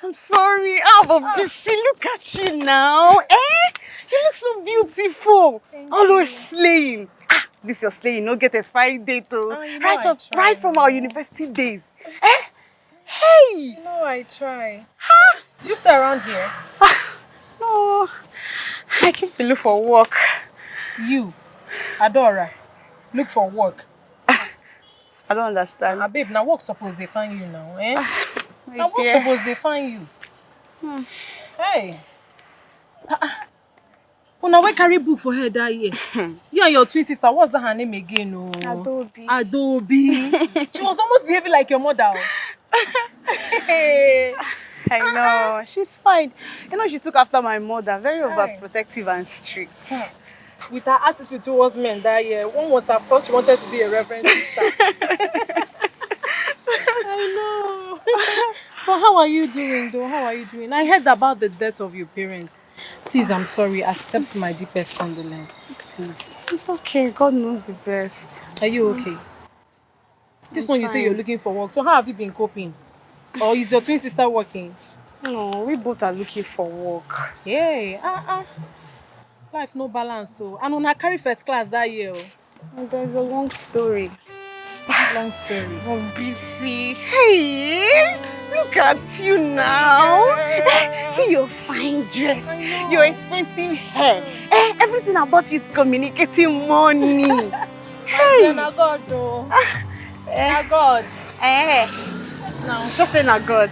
I'm sorry. But Busy, look at you now. You look so beautiful. Thank Always you. slaying. This your slaying, no get expiry date. You know Right I up, try, right from our university days. Hey! You know I try. Do you stay around here? No, I came to look for work. You, Adora, look for work. I don't understand. Babe, now work suppose they find you now, eh? My Now work dear. suppose they find you. Hey. Now we carry book for her that year. You and your twin sister, what's that her name again? Oh? Adobe. Adobe. She was almost behaving like your mother. Hey. I know, she's fine. You know, she took after my mother, very overprotective and strict. With her attitude towards men that year, one must have thought she wanted to be a reverend sister. I know. But how are you doing though? How are you doing? I heard about the death of your parents. Please, I'm sorry. Accept my deepest condolence. Please. It's okay, God knows the best. Are you okay? This one you say fine. you're looking for work. So how have you been coping? Or is your twin sister working? No, we both are looking for work. Yay. Life no balance so. And when I carry first class that year. And there's a long story. Long story. I'm busy. Hey, look at you now. See your fine dress, your expensive hair. Everything about you is communicating money. Hey. Na God though. Na God. Now, just say na God.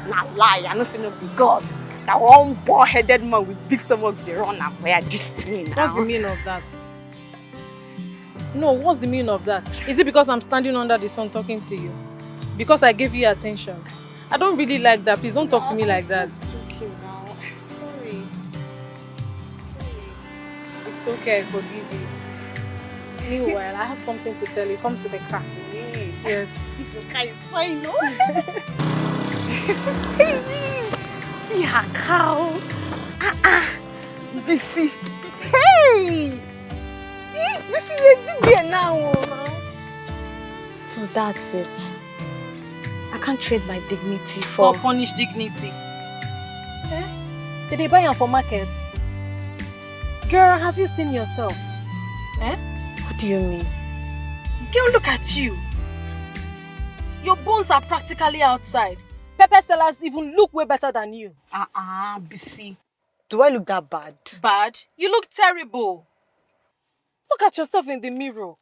Na lie, I know say no be God. That one bald-headed man with big stomach dey run am where just me now. What's the meaning of that? No, what's the meaning of that? Is it because I'm standing under the sun talking to you? Because I gave you attention? I don't really like that. Please don't talk to me like that. Joking now. Sorry. It's okay, I forgive you. Meanwhile, I have something to tell you. Come to the car. Yes. This car is fine, no? See her cow. Busy. Hey! This is a big day now. So that's it. I can't trade my dignity for... Or punish dignity. Did they buy them for market? Girl, have you seen yourself? What do you mean? Girl, look at you. Your bones are practically outside. pepper sellers even look way better than you. BC. Do I look that bad? Bad? You look terrible. Look at yourself in the mirror.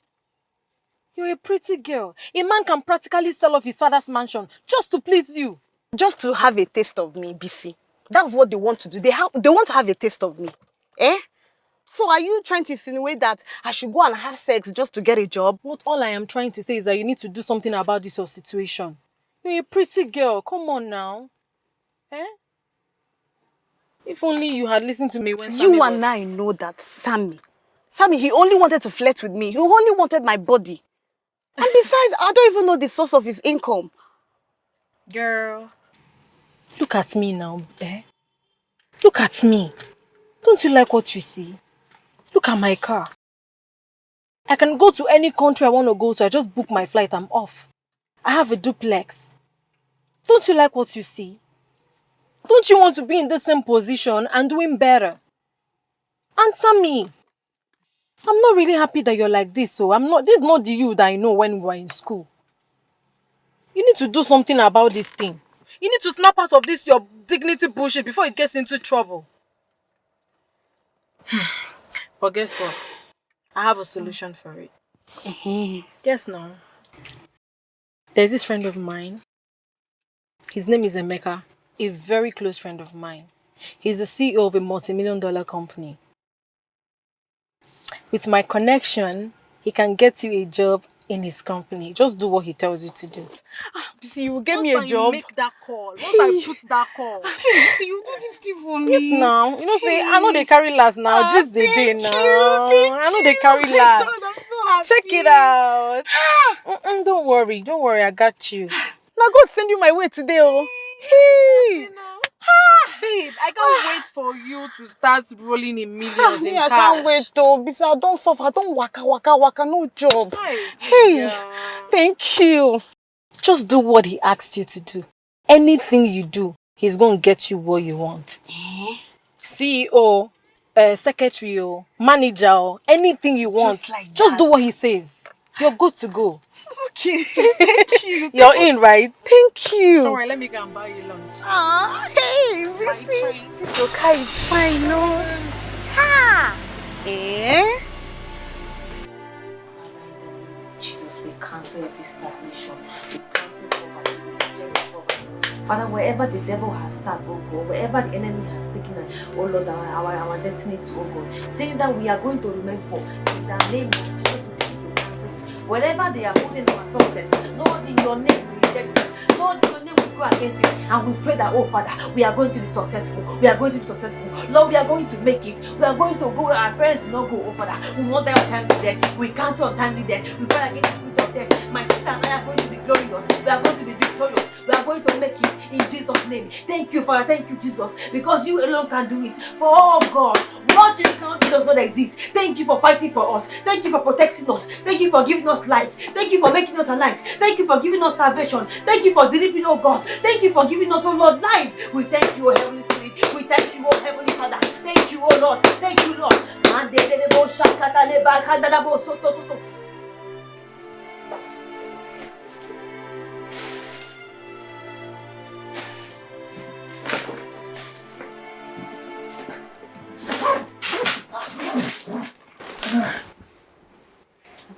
You're a pretty girl. A man can practically sell off his father's mansion just to please you. Just to have a taste of me, BC. That's what they want to do. They want to have a taste of me. Eh? So are you trying to insinuate that I should go and have sex just to get a job? What all I am trying to say is that you need to do something about this your situation. You're a pretty girl. Come on now. Eh? If only you had listened to me when You and I know that Sammy, he only wanted to flirt with me. He only wanted my body. And besides, I don't even know the source of his income. Girl, look at me now, eh? Look at me. Don't you like what you see? Look at my car. I can go to any country I want to go to. I just book my flight. I'm off. I have a duplex. Don't you like what you see? Don't you want to be in the same position and doing better? Answer me. I'm not really happy that you're like this, so this is not the you that I know when we were in school. You need to do something about this thing. You need to snap out of this your dignity bullshit before it gets into trouble. But guess what? I have a solution for it. Yes, no. There's this friend of mine. His name is Emeka, a very close friend of mine. He's the CEO of a multi-million-dollar company. With my connection, he can get you a job in his company. Just do what he tells you to do. See, you will get me a job. Once I make that call, once I put that call. See, you do this thing for me. Yes, now. You know, say, I know they carry last now. Just the day now. I know they carry last. God, I'm so happy. Check it out. Don't worry, I got you. Now God send you my way today, oh. Hey. Babe, I can't wait for you to start rolling in millions in I cash. can't wait though. Besides, don't suffer. Don't waka, no job. Yeah. Thank you. Just do what he asks you to do. Anything you do, he's going to get you what you want. CEO, secretary, manager, anything you want. Just like Just that. do what he says. You're good to go. Okay. Thank you. You're in, right? Thank you. Don't worry, let me go and buy you lunch. Hey, Missy. This Oka is fine, no? Eh? Jesus, we cancel every stagnation. We cancel poverty. We reject poverty. Father, wherever the devil has sat, oh God, wherever the enemy has taken, oh Lord, our destiny to, oh God, saying that we are going to remain poor, in the name of Jesus, we begin to cancel it. Wherever they are holding our success, Lord, in your name we reject it. Lord, in your name we go against it. And we pray that, oh Father, we are going to be successful. We are going to be successful. Lord, we are going to make it. We are going to go. Our parents will not go, oh Father. We will not die untimely death. We cancel untimely death. We pray against the spirit of death. My sister and I are going to be glorious. We are going to be victorious. We are going to make it in Jesus' name. Thank you, Father. Thank you, Jesus. Because you alone can do it. For oh God, what you cannot do does not exist. Thank you for fighting for us. Thank you for protecting us. Thank you for giving us life. Thank you for making us alive. Thank you for giving us salvation. Thank you for delivering, oh God. Thank you for giving us, oh Lord, life. We thank you, oh Heavenly Spirit. We thank you, oh Heavenly Father. Thank you, oh Lord. Thank you, Lord.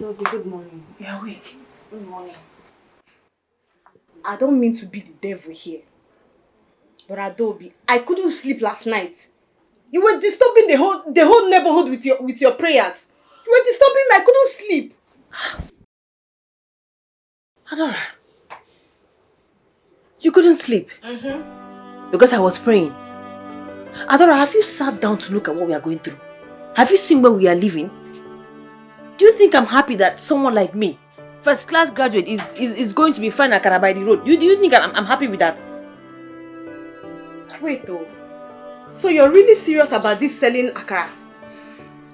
Adobe, good morning. You're awake. Good morning. I don't mean to be the devil here. But Adobe, I couldn't sleep last night. You were disturbing the whole neighborhood with your prayers. You were disturbing me. I couldn't sleep. Adora, you couldn't sleep? Because I was praying. Adora, have you sat down to look at what we are going through? Have you seen where we are living? Do you think I'm happy that someone like me, first class graduate, is going to be flying Akara by the road? Do you think I'm happy with that? Wait though. So you're really serious about this selling Akara?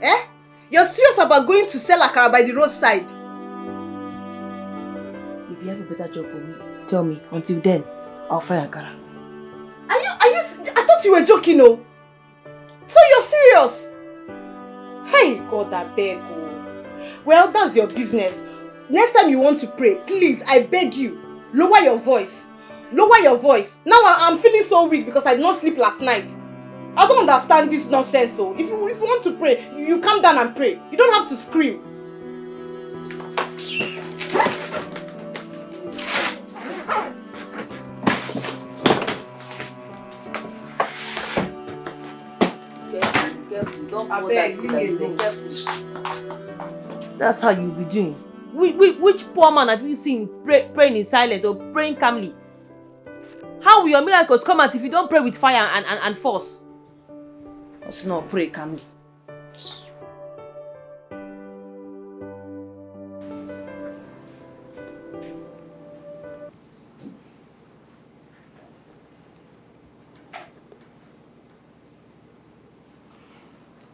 Eh? You're serious about going to sell Akara by the roadside? If you have a better job for me, tell me. Until then, I'll fry Akara. Are you? I thought you were joking, oh. So you're serious? Hey, God, I beg you. Well, that's your business. Next time you want to pray, please, I beg you, lower your voice. Lower your voice. Now I'm feeling so weak because I did not sleep last night. I don't understand this nonsense. So if you want to pray, you calm down and pray. You don't have to scream. That's how you be doing. Which poor man have you seen praying in silence or praying calmly? How will your miracles come out if you don't pray with fire and force? Let's not pray calmly.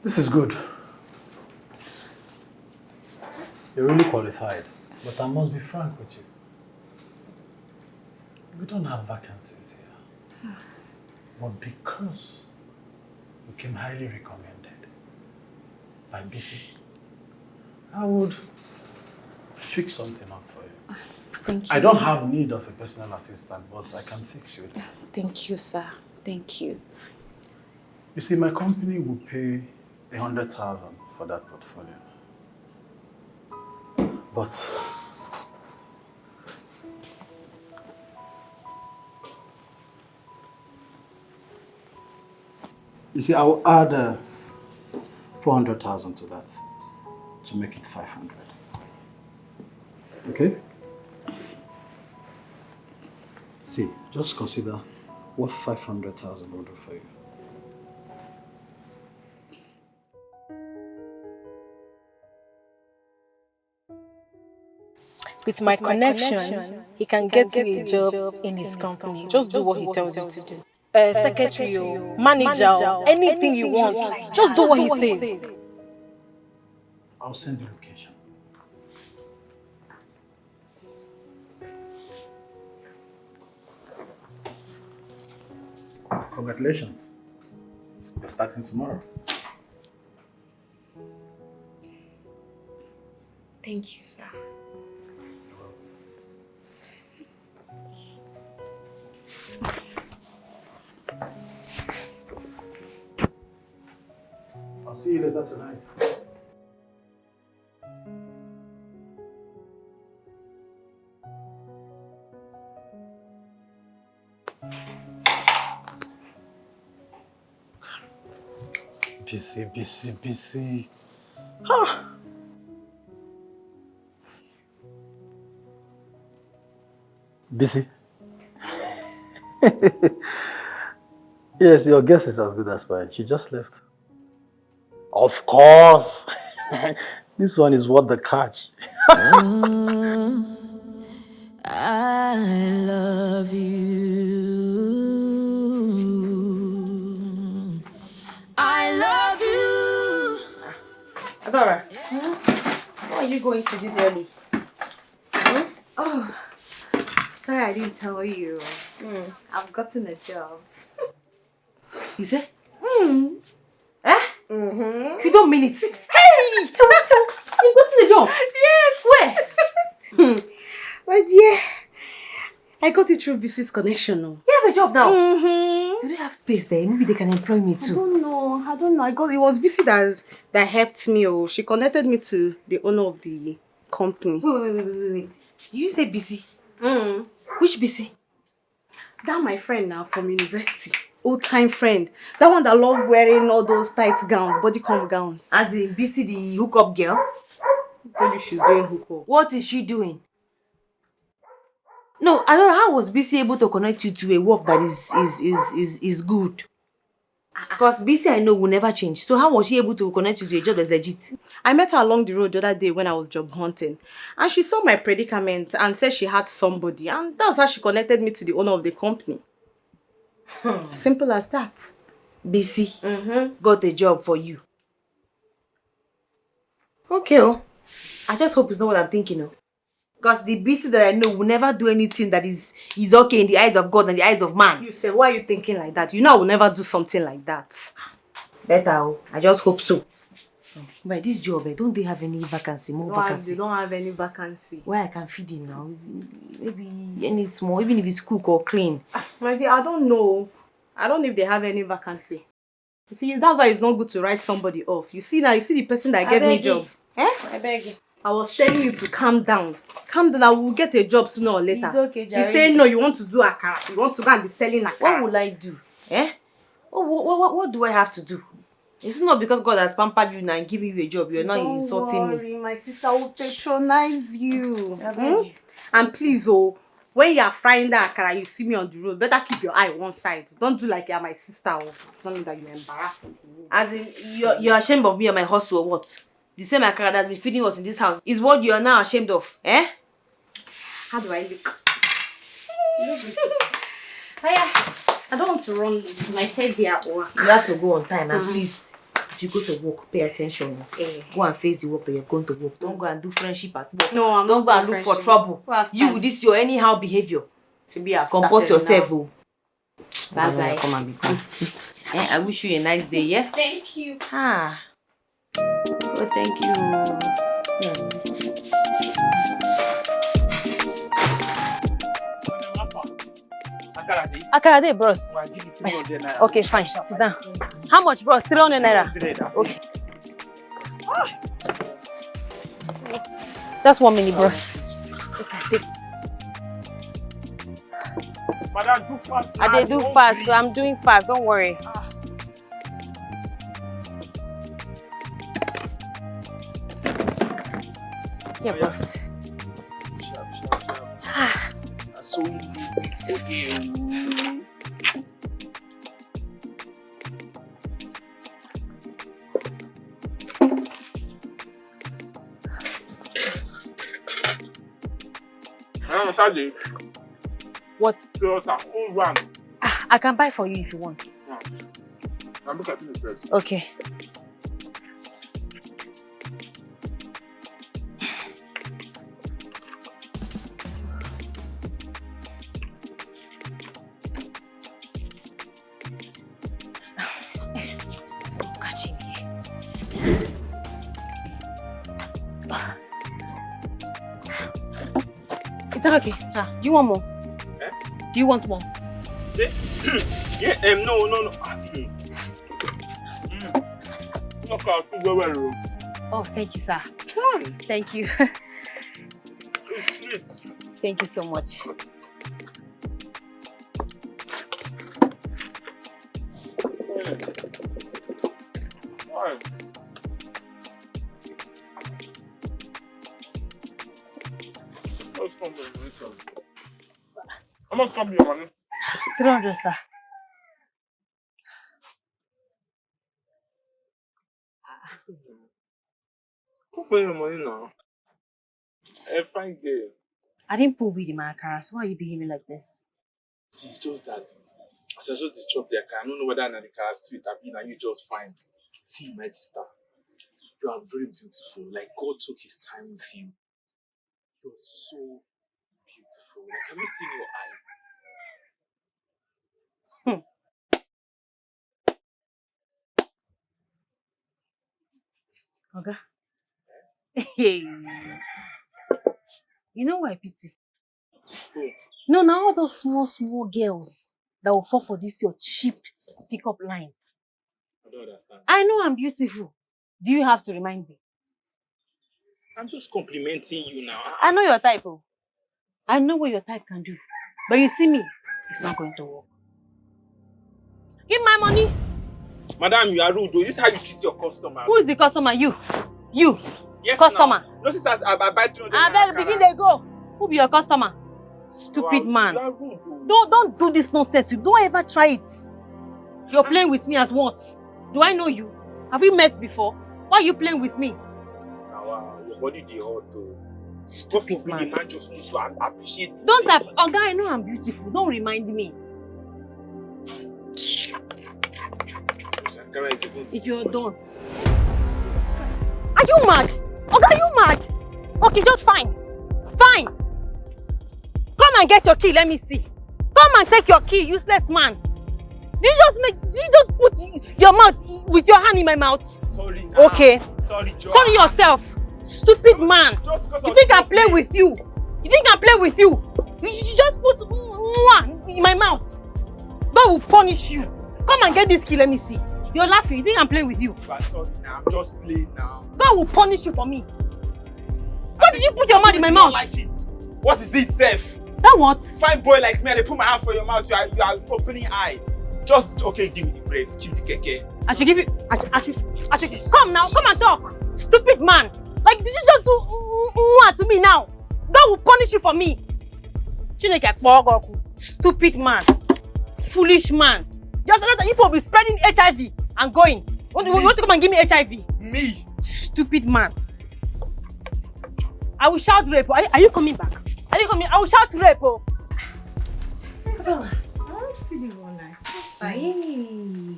This is good. You're really qualified, but I must be frank with you. We don't have vacancies here. But because you came highly recommended by BC, I would fix something up for you. Thank you. I don't have need of a personal assistant, but I can fix you. Thank you, sir. Thank you. You see, my company will pay 100,000 for that portfolio. But you see, I will add 400,000 to that to make it 500. Okay? See, just consider what 500,000 will do for you. With my connection, he can get you a job in his company. Just do what he tells you to do. Secretary, manager, anything you want. Just do what he says. I'll send the location. Congratulations. You're starting tomorrow. Thank you, sir. I'll see you later tonight. Busy. Busy? Yes, your guess is as good as mine. She just left. Of course. This one is worth the catch. I love you. I love you. Akara, why are you going to this early? Oh, sorry I didn't tell you. I've gotten a job. You say? Eh? You don't mean it. Hey! You got the job? Yes! Where? My dear, I got it through business connection. You have a job now? Do they have space there? Maybe they can employ me too. I don't know. It was BC that helped me. Oh, she connected me to the owner of the company. Wait. Did you say BC? Which BC? That my friend now from university. Old-time friend. That one that loved wearing all those tight gowns, bodycon gowns. As in BC, the hookup girl? I told you she's doing hookup. What is she doing? No, I don't know. How was BC able to connect you to a work that is good? Because BC I know will never change. So how was she able to connect you to a job that's legit? I met her along the road the other day when I was job hunting. And she saw my predicament and said she had somebody. And that's how she connected me to the owner of the company. Simple as that. BC got a job for you. Okay, I just hope it's not what I'm thinking of. Because the BC that I know will never do anything that is okay in the eyes of God and the eyes of man. You say, why are you thinking like that? You know I will never do something like that. Better, I just hope so. But this job, don't they have any vacancy, more vacancy? They don't have any vacancy. Where I can feed in now? Maybe any small, even if it's cook or clean. My dear, I don't know. I don't know if they have any vacancy. You see, that's why it's not good to write somebody off. You see now, you see the person that gave me job. I beg you. I was telling you to calm down. Calm down, I will get a job sooner or later. It's okay, Jerry. You say no, you want to do Akara. You want to go and be selling Akara. What will I do? What do I have to do? It's not because God has pampered you now and giving you a job. You're not insulting me. Don't worry, my sister will patronize you. And please, when you are frying that Akara, you see me on the road, better keep your eye one side. Don't do like you are my sister or something that you embarrass me. As in, you're ashamed of me and my hustle or what? The same Akara that's been feeding us in this house is what you are now ashamed of, eh? How do I look? I don't want to run my first day at work. You have to go on time, and please, if you go to work, pay attention. Go and face the work that you're going to work. Don't go and do friendship at work. No, I'm Don't not go and look for trouble. You with this your anyhow behavior. Comport yourself. Bye bye. Come and be gone. I wish you a nice day, yeah? Thank you. Oh, thank you. Akara dey, bros. Okay, fine. Sit down. How much, bros? 300 naira. Okay. Just 1 minute, bros. Madam, do fast. I do fast, so I'm doing fast. Don't worry. Yeah, bros. So what? Hold I can buy for you if you want. I'm looking at it first. Okay. Is that okay, sir? Do you want more? Eh? Do you want more? See? Yeah, no. Oh, thank you, sir. Thank you. It's sweet. Thank you so much. How much come your money? 300, sir. Who pay your money now? A fine girl. I didn't put weed in my Akara, so why are you behaving like this? See, it's just that. As I just disrupt the Akara, I don't know whether the Akara is sweet or not, you just fine. See, my sister, you are very beautiful. Like God took his time with you. You're so beautiful. Like, have you seen your eyes? Okay. Hey. You know why I pity? No, now all those small girls that will fall for this your cheap pickup line. I don't understand. I know I'm beautiful. Do you have to remind me? I'm just complimenting you now. I know your type, oh. I know what your type can do. But you see me, it's not going to work. Give my money. Madam, you are rude. This is how you treat your customers. Who is the customer? You. Yes, customer. No, sisters, I buy 200. I beg, begin they go. Who be your customer? Stupid man. You are rude, oh. Don't do this nonsense. You don't ever try it. You're playing with me as what? Do I know you? Have we met before? Why are you playing with me? Wow, your body dey hot, oh. Stupid man. Man just wants to appreciate. Don't type. Oh, guy, I know I'm beautiful. Don't remind me. If you're done. Are you mad? Oh, are you mad? Okay, just fine. Fine. Come and get your key. Let me see. Come and take your key, useless man. Did you just put your mouth with your hand in my mouth? Sorry. Okay, Sorry, Joe. Sorry yourself. Stupid man. You think I play with you? You think I play with you? You just put in my mouth. God will punish you. Come and get this key, let me see. You're laughing. You think I'm playing with you? I'm sorry now. I'm just playing now. God will punish you for me. Why did you put your mouth in my mouth? Like it. What is it, Seth? That what? Fine boy like me, they put my hand for your mouth. You are opening eye. Just okay. Give me the bread. Keep the keke. I should give you. I should. Come now. Come and talk. Stupid man. Like did you just do to me now? God will punish you for me. Stupid man. Foolish man. Just that you will be spreading HIV and going. You want to come and give me HIV? Me? Stupid man. I will shout rape. Are you coming back? Are you coming? I will shout rape. Oh. I see the one nice. So fine. Hey.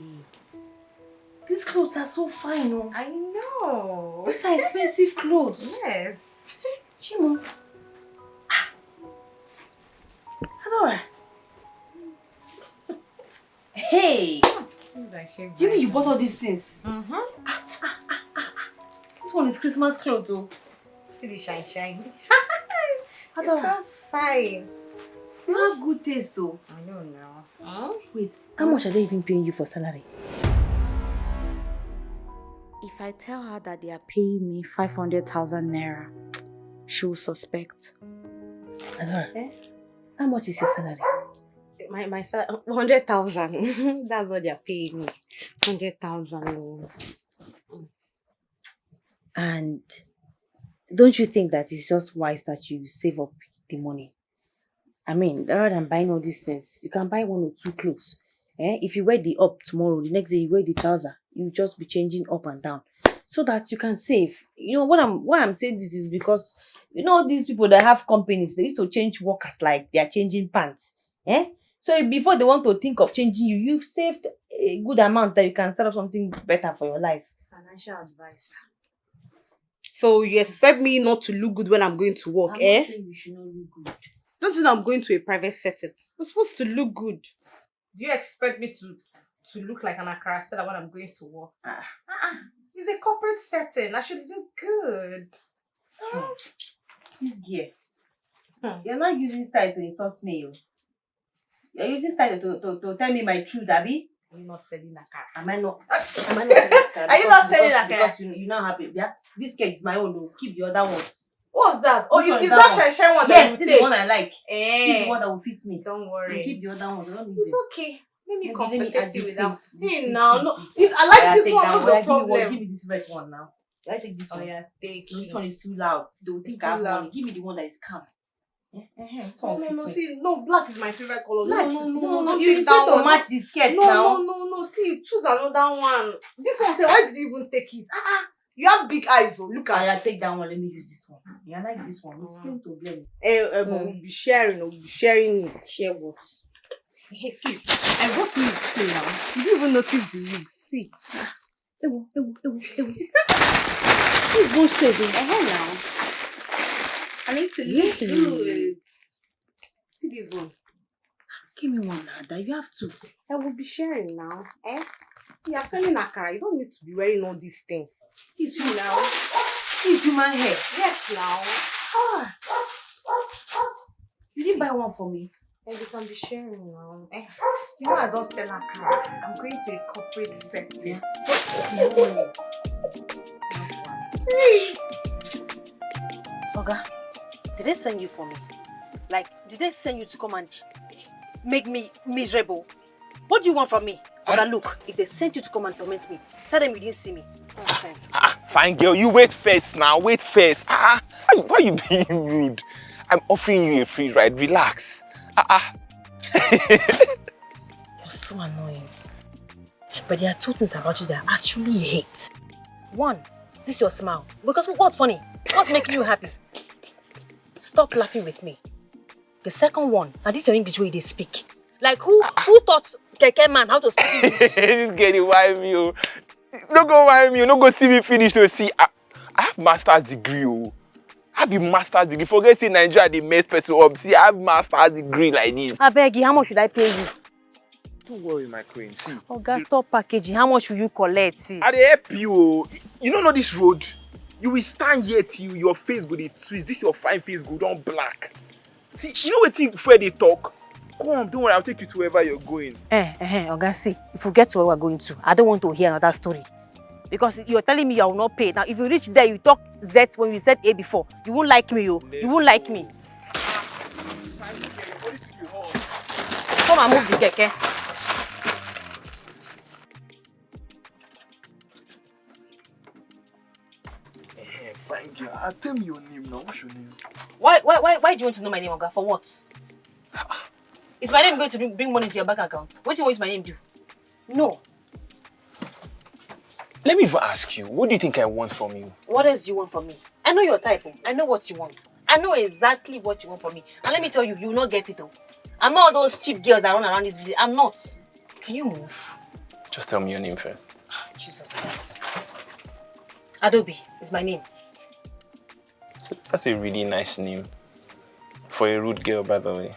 These clothes are so fine, oh. I know. These are expensive clothes. Yes. Chimo. Adora. Hey. You mean you bought all these things? This one is Christmas clothes, oh. See the shine. It's Adora. so fine. You have good taste, though. I don't know. Wait, how much are they even paying you for salary? If I tell her that they are paying me 500,000 naira, she will suspect. Adora, how much is your salary? My salary, 100,000. That's what they're paying me. 100,000. And don't you think that it's just wise that you save up the money? I mean, rather than buying all these things, you can buy 1 or 2 clothes. If you wear the up tomorrow, the next day you wear the trouser, you just be changing up and down so that you can save. You know, why I'm saying this is because, you know, these people that have companies, they used to change workers like they are changing pants. So before they want to think of changing you, you've saved a good amount that you can start up something better for your life. Financial advice. So you expect me not to look good when I'm going to work, I'm not saying you should not look good. Don't you know I'm going to a private setting? I'm supposed to look good. Do you expect me to look like an Akara seller when I'm going to work? It's a corporate setting. I should look good. This girl. You're not using style to insult me. You're using style to tell me my truth, Abby. Are you not selling Akara? Am I not selling Akara? Are you not selling Akara? Because you now have it. Yeah? This cake is my own. Though. Keep the other ones. What's that? Oh, is that shine one? Yes, this is the one I like. This is the one that will fit me. Don't worry. You keep the other ones. I don't need It's them. okay. Let me Maybe compensate you with that. Hey, now, no. I like this one. What's the problem? Give me this red one now. I take this one. Yeah, take This one is too loud. They will think I have money. Give me the one that is calm. No, see, no, black is my favorite color. Black. No, you that to one. match the skirts now. No, see, choose another one. This one, say, why did you even take it? You have big eyes, oh, look at it. I take that one, let me use this one. Yeah, I like this one. It's going to blend. We'll be sharing it. Share what? Hey, see, I got you too now. You didn't even notice the wigs. See. Please go straight in. Now. I need to look good. See this one. Give me one, Ada. You have to. I will be sharing now. You are selling Akara. You don't need to be wearing all these things. It's you now. It's human hair. Yes, now. You didn't buy one for me. And you can be sharing now. You know I don't sell Akara. I'm going to a corporate setting. So, Oga, did they send you for me? Like, did they send you to come and make me miserable? What do you want from me? Oga, look, if they sent you to come and torment me, tell them you didn't see me. Fine girl, you wait first now. Wait first. Why are you being rude? I'm offering you a free ride. Relax. You're so annoying. But there are 2 things about you that I actually hate. One, this your smile. Because what's funny? What's making you happy? Stop laughing with me. The second one, and this is your English way they speak. Like who taught keke man how to speak English? This girl, you whine me. Oh. Don't go whine me. Don't go see me finish. To see, I have master's degree. Oh. I have a master's degree. Forget say Nigeria the mess person up. See, I have master's degree like this. I beg you, how much should I pay you? Don't worry, my queen. See. Oga, stop packaging. How much will you collect? See? I dey help you. You don't know this road. You will stand here till your face go dey twist. This your fine face go down black. See, you know wetin Fred dey talk? Come, don't worry, I'll take you to wherever you're going. Oga, see, if we get to where we're going to, I don't want to hear another story. Because you're telling me I will not pay. Now, if you reach there, you talk Z when you said A before. You won't like me, yo. You won't like me. Come and move the keke. Fine girl, tell me your name now. What's your name? Why do you want to know my name, Oga? For what? Is my name going to bring money to your bank account? What do you want my name do? No. Let me even ask you, what do you think I want from you? What else do you want from me? I know your type. I know what you want. I know exactly what you want from me. And let me tell you, you will not get it. I'm not all those cheap girls that run around this village. I'm not. Can you move? Just tell me your name first. Jesus Christ. Adobe is my name. That's a really nice name. For a rude girl, by the way.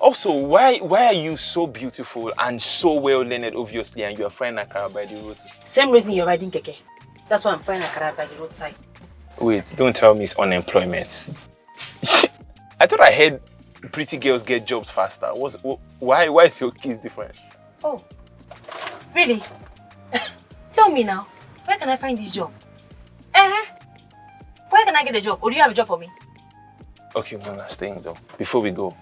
Also, why are you so beautiful and so well learned, obviously, and you're frying Akara by the roadside? Same reason you're riding keke. That's why I'm frying Akara by the roadside. Wait, don't tell me it's unemployment. I thought I heard pretty girls get jobs faster. Why is your case different? Oh, really? Tell me now, where can I find this job? Where can I get a job? Or do you have a job for me? Okay, one last thing though. Before we go,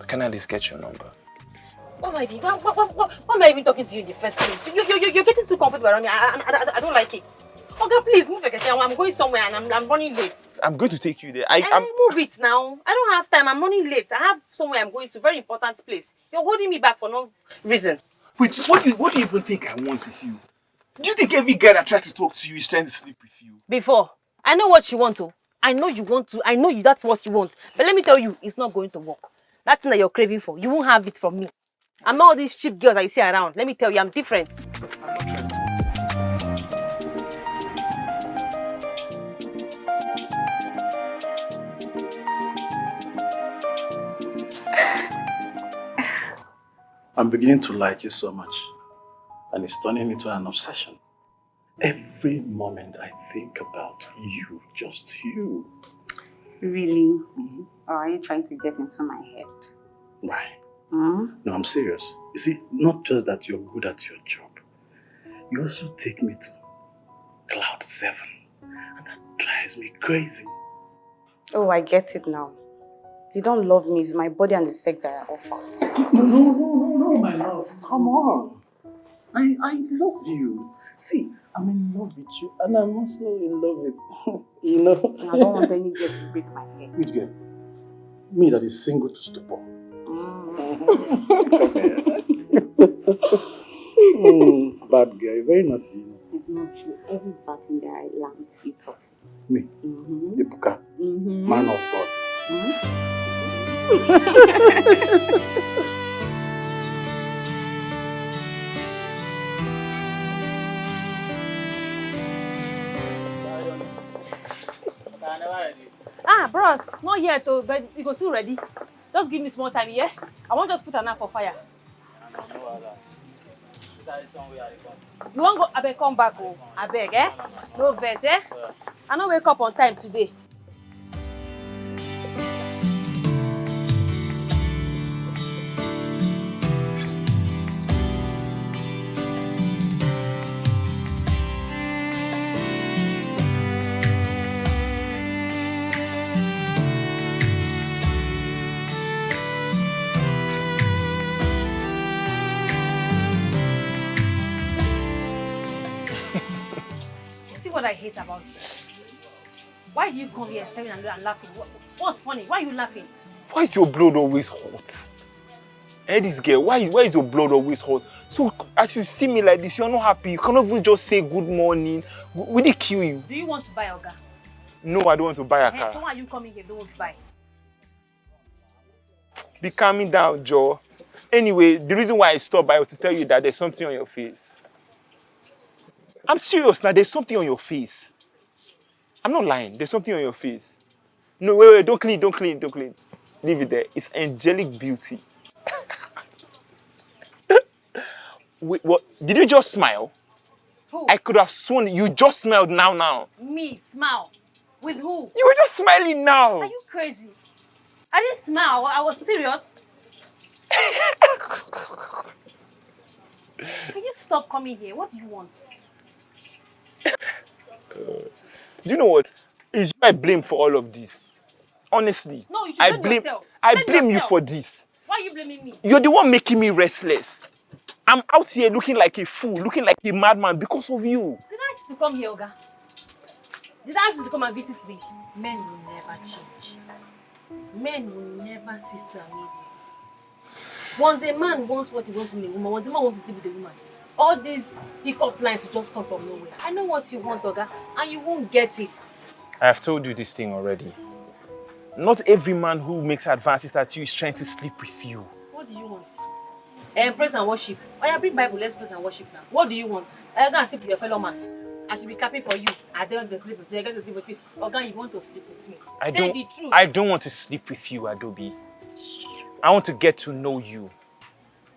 can I at least get your number? Why am I even talking to you in the first place? You're getting too comfortable around me. I don't like it. Okay, please move your keke. I'm going somewhere and I'm running late. I'm going to take you there. Move it now. I don't have time. I'm running late. I have somewhere I'm going to. Very important place. You're holding me back for no reason. Wait, what do you even think I want with you? Do you think every guy that tries to talk to you is trying to sleep with you? Before, I know what you want to. I know you want to. I know that's what you want. But let me tell you, it's not going to work. That thing that you're craving for, you won't have it from me. I'm not all these cheap girls that you see around. Let me tell you, I'm different. I'm not trying to. I'm beginning to like you so much. And it's turning into an obsession. Every moment I think about you, just you. Really? Mm-hmm. Or are you trying to get into my head? Why? Mm? No, I'm serious. You see, not just that you're good at your job, you also take me to Cloud 7. And that drives me crazy. Oh, I get it now. You don't love me, it's my body and the sex that I offer. No, my love. Come on. I love you. See, I'm in love with you and I'm also in love with, you know. I don't want any girl to break my head. Which girl? Me that is single to stupor. Bad girl, very naughty. It's not true. Every bad thing that I learned, you taught me. Mm-hmm. Ibuka, man of God. Bros, not yet, but you go still ready. Just give me small time, yeah? I want just put an app for fire. You won't go, I beg come back, oh. I beg, eh? No verse, eh? I don't wake up on time today. What I hate about you. Why do you come here staring and laughing? What's funny? Why are you laughing? Why is your blood always hot? Hey, this girl, why is your blood always hot? So as you see me like this, you're not happy. You cannot even just say good morning. Will they kill you? Do you want to buy Oga? No, I don't want to buy Akara. So why are you coming here if you don't want to buy? Be calming down, Joe. Anyway, the reason why I stopped by was to tell you that there's something on your face. I'm serious now, there's something on your face. I'm not lying, there's something on your face. No, wait, don't clean it. Leave it there. It's angelic beauty. Wait, what? Did you just smile? Who? I could have sworn you just smiled now. Me, smile. With who? You were just smiling now. Are you crazy? I didn't smile. I was serious. Can you stop coming here? What do you want? Do you know what? It's you I blame for all of this. Honestly. No, you should blame yourself. I blame you for this. Why are you blaming me? You're the one making me restless. I'm out here looking like a fool, looking like a madman because of you. Did I ask you to come here, Oga? Did I ask you to come and visit me? Men will never change. Men will never cease to amaze me. Once a man wants what he wants from a woman, once a man wants to sleep with a woman, all these pick-up lines will just come from nowhere. I know what you want, Oga, and you won't get it. I have told you this thing already. Not every man who makes advances at you is trying to sleep with you. What do you want? Praise and worship. I bring Bible, let's praise and worship now. What do you want? I'm going to sleep with your fellow man. I should be clapping for you. I don't want to sleep with you. I got to sleep with you. Oga, you want to sleep with me? Say the truth. I don't want to sleep with you, Adobe. I want to get to know you.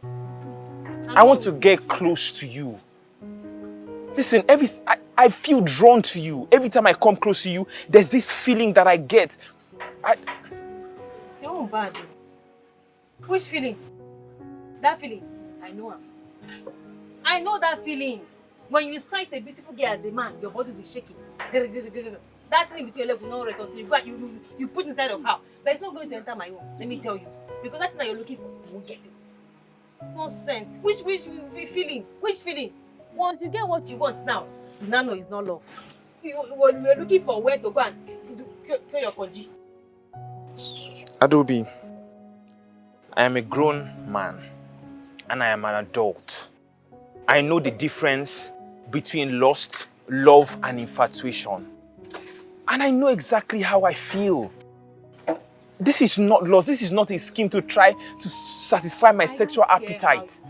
I want to get close to you. Listen, I feel drawn to you. Every time I come close to you, there's this feeling that I get. You're all bad. Which feeling? That feeling, I know him. I know that feeling. When you sight a beautiful girl as a man, your body will be shaking. That thing between your leg will not rest until you put inside of her. But it's not going to enter my home, let me tell you. Because that thing that you're looking for, you won't get it. Nonsense. Which feeling? Which feeling? Once you get what you want now, you now know it's not love. We're looking for where to go and kill your konji. Adobe, I am a grown man and I am an adult. I know the difference between lust, love, and infatuation. And I know exactly how I feel. This is not lust. This is not a scheme to try to satisfy my sexual appetite.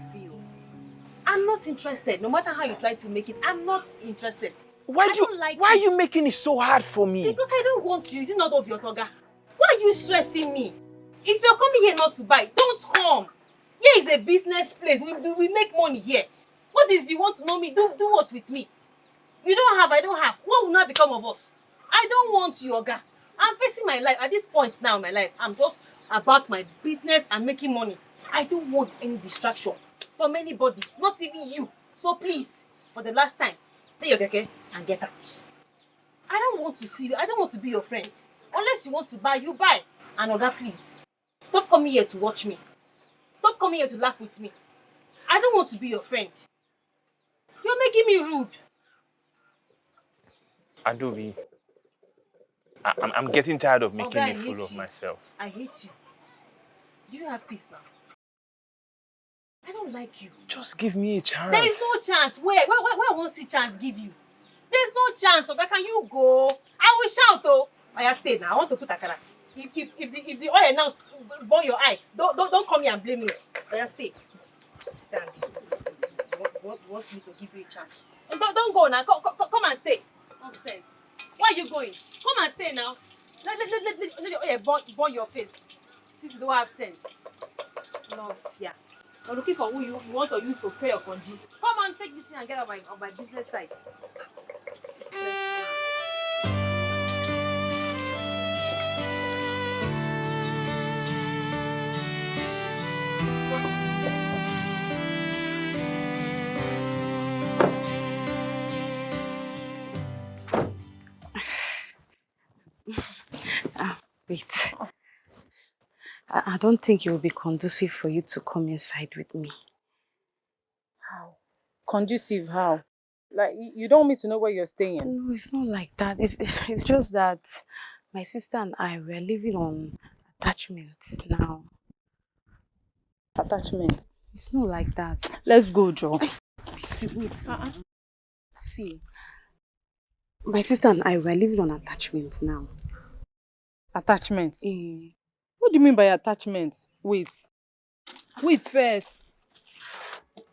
I'm not interested. No matter how you try to make it, I'm not interested. Why are you making it so hard for me? Because I don't want you. Is it not obvious, Oga? Why are you stressing me? If you're coming here not to buy, don't come. Here is a business place. We make money here. What is you want to know me? Do what with me? You don't have, I don't have. What will not become of us? I don't want you, Oga. I'm facing my life. At this point now in my life, I'm just about my business and making money. I don't want any distraction from anybody, not even you. So please, for the last time, take your keke and get out. I don't want to see you. I don't want to be your friend. Unless you want to buy, you buy. And Oga, please, stop coming here to watch me. Stop coming here to laugh with me. I don't want to be your friend. You're making me rude. Adobe, I'm getting tired of making a fool of myself. I hate you. Do you have peace now? I don't like you. Just give me a chance. There is no chance. Where won't see chance give you? There's no chance, Oga. Can you go? I will shout, oh. I stay now. I want to put Akara. If the oil now burn your eye, don't come here and blame me. I stay. Stand. You want me to give you a chance? Don't go now. Come and stay. Nonsense. Why are you going? Come and stay now. Let the oil burn your face. Since you don't have sense. Yeah. You're looking for who you want to use to pay your konji. Come on, take this thing and get on my business side. Wait. I don't think it will be conducive for you to come inside with me. How? Conducive how? Like, you don't want me to know where you're staying? No, it's not like that. It's just that my sister and I, we're living on attachment now. Attachment? It's not like that. Let's go, Joe. See, wait. See, my sister and I, we're living on attachment now. Attachment? What do you mean by attachment? Wait first.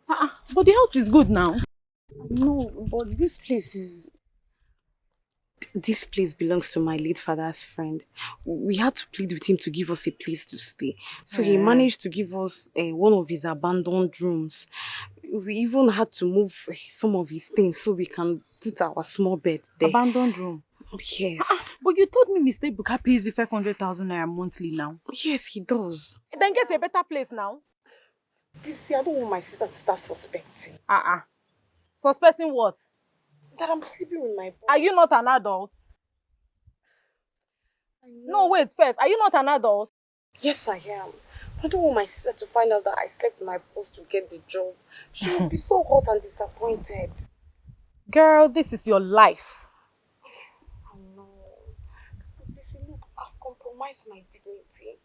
But the house is good now. No, but this place belongs to my late father's friend. We had to plead with him to give us a place to stay. So he managed to give us one of his abandoned rooms. We even had to move some of his things so we can put our small bed there. Abandoned room. Yes. But you told me Mr. Ibuka pays you 500,000 naira monthly now. Yes, he does. Then get a better place now. You see, I don't want my sister to start suspecting. Suspecting what? That I'm sleeping with my boss. Are you not an adult? No, wait, first. Are you not an adult? Yes, I am. I don't want my sister to find out that I slept with my boss to get the job. She will be so hurt and disappointed. Girl, this is your life. I know. Look, I've compromised my dignity.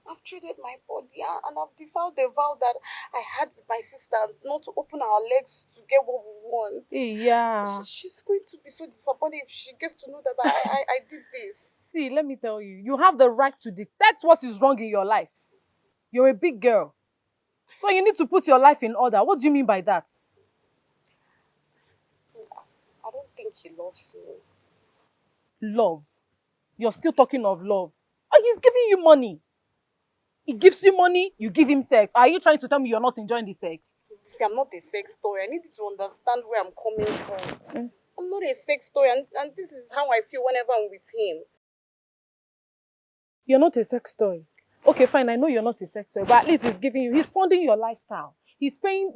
I've traded my body and I've defiled the vow that I had with my sister not to open our legs to get what we want. Yeah. She's going to be so disappointed if she gets to know that I did this. See, let me tell you, you have the right to detect what is wrong in your life. You're a big girl. So you need to put your life in order. What do you mean by that? I don't think he loves me. Love? You're still talking of love. Oh, he's giving you money. He gives you money, you give him sex. Are you trying to tell me you're not enjoying the sex? See, I'm not a sex toy. I need you to understand where I'm coming from. I'm not a sex toy, and this is how I feel whenever I'm with him. You're not a sex toy. Okay, fine, I know you're not a sex toy, but at least he's funding your lifestyle. He's paying,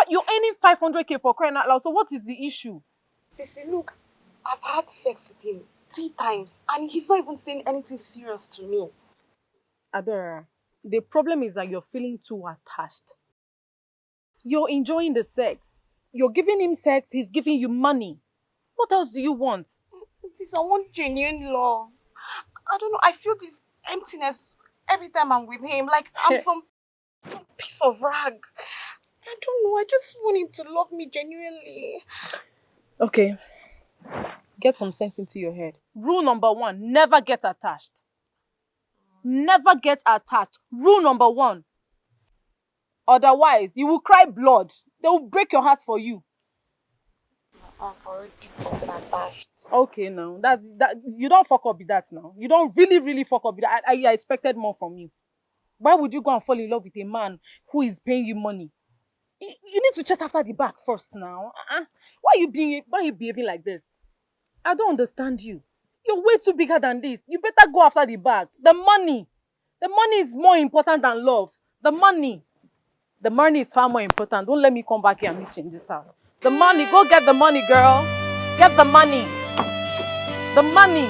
you're earning 500k for crying out loud, so what is the issue? You see, look, I've had sex with him 3 times, and he's not even saying anything serious to me. Adora, the problem is that you're feeling too attached. You're enjoying the sex. You're giving him sex, he's giving you money. What else do you want? Please, I want genuine love. I don't know, I feel this emptiness every time I'm with him, like I'm some piece of rag. I don't know, I just want him to love me genuinely. Okay, get some sense into your head. Rule number 1, never get attached. Never get attached. Rule number 1. Otherwise, you will cry blood. They will break your heart for you. I've already gotten attached. Okay, now that you don't fuck up with that now. You don't really fuck up with that. I expected more from you. Why would you go and fall in love with a man who is paying you money? You need to chase after the back first now. Why are you behaving like this? I don't understand you. You're way too bigger than this. You better go after the bag. The money is more important than love. The money is far more important. Don't let me come back here and meet you in this house. The money, go get the money, girl. Get the money. The money.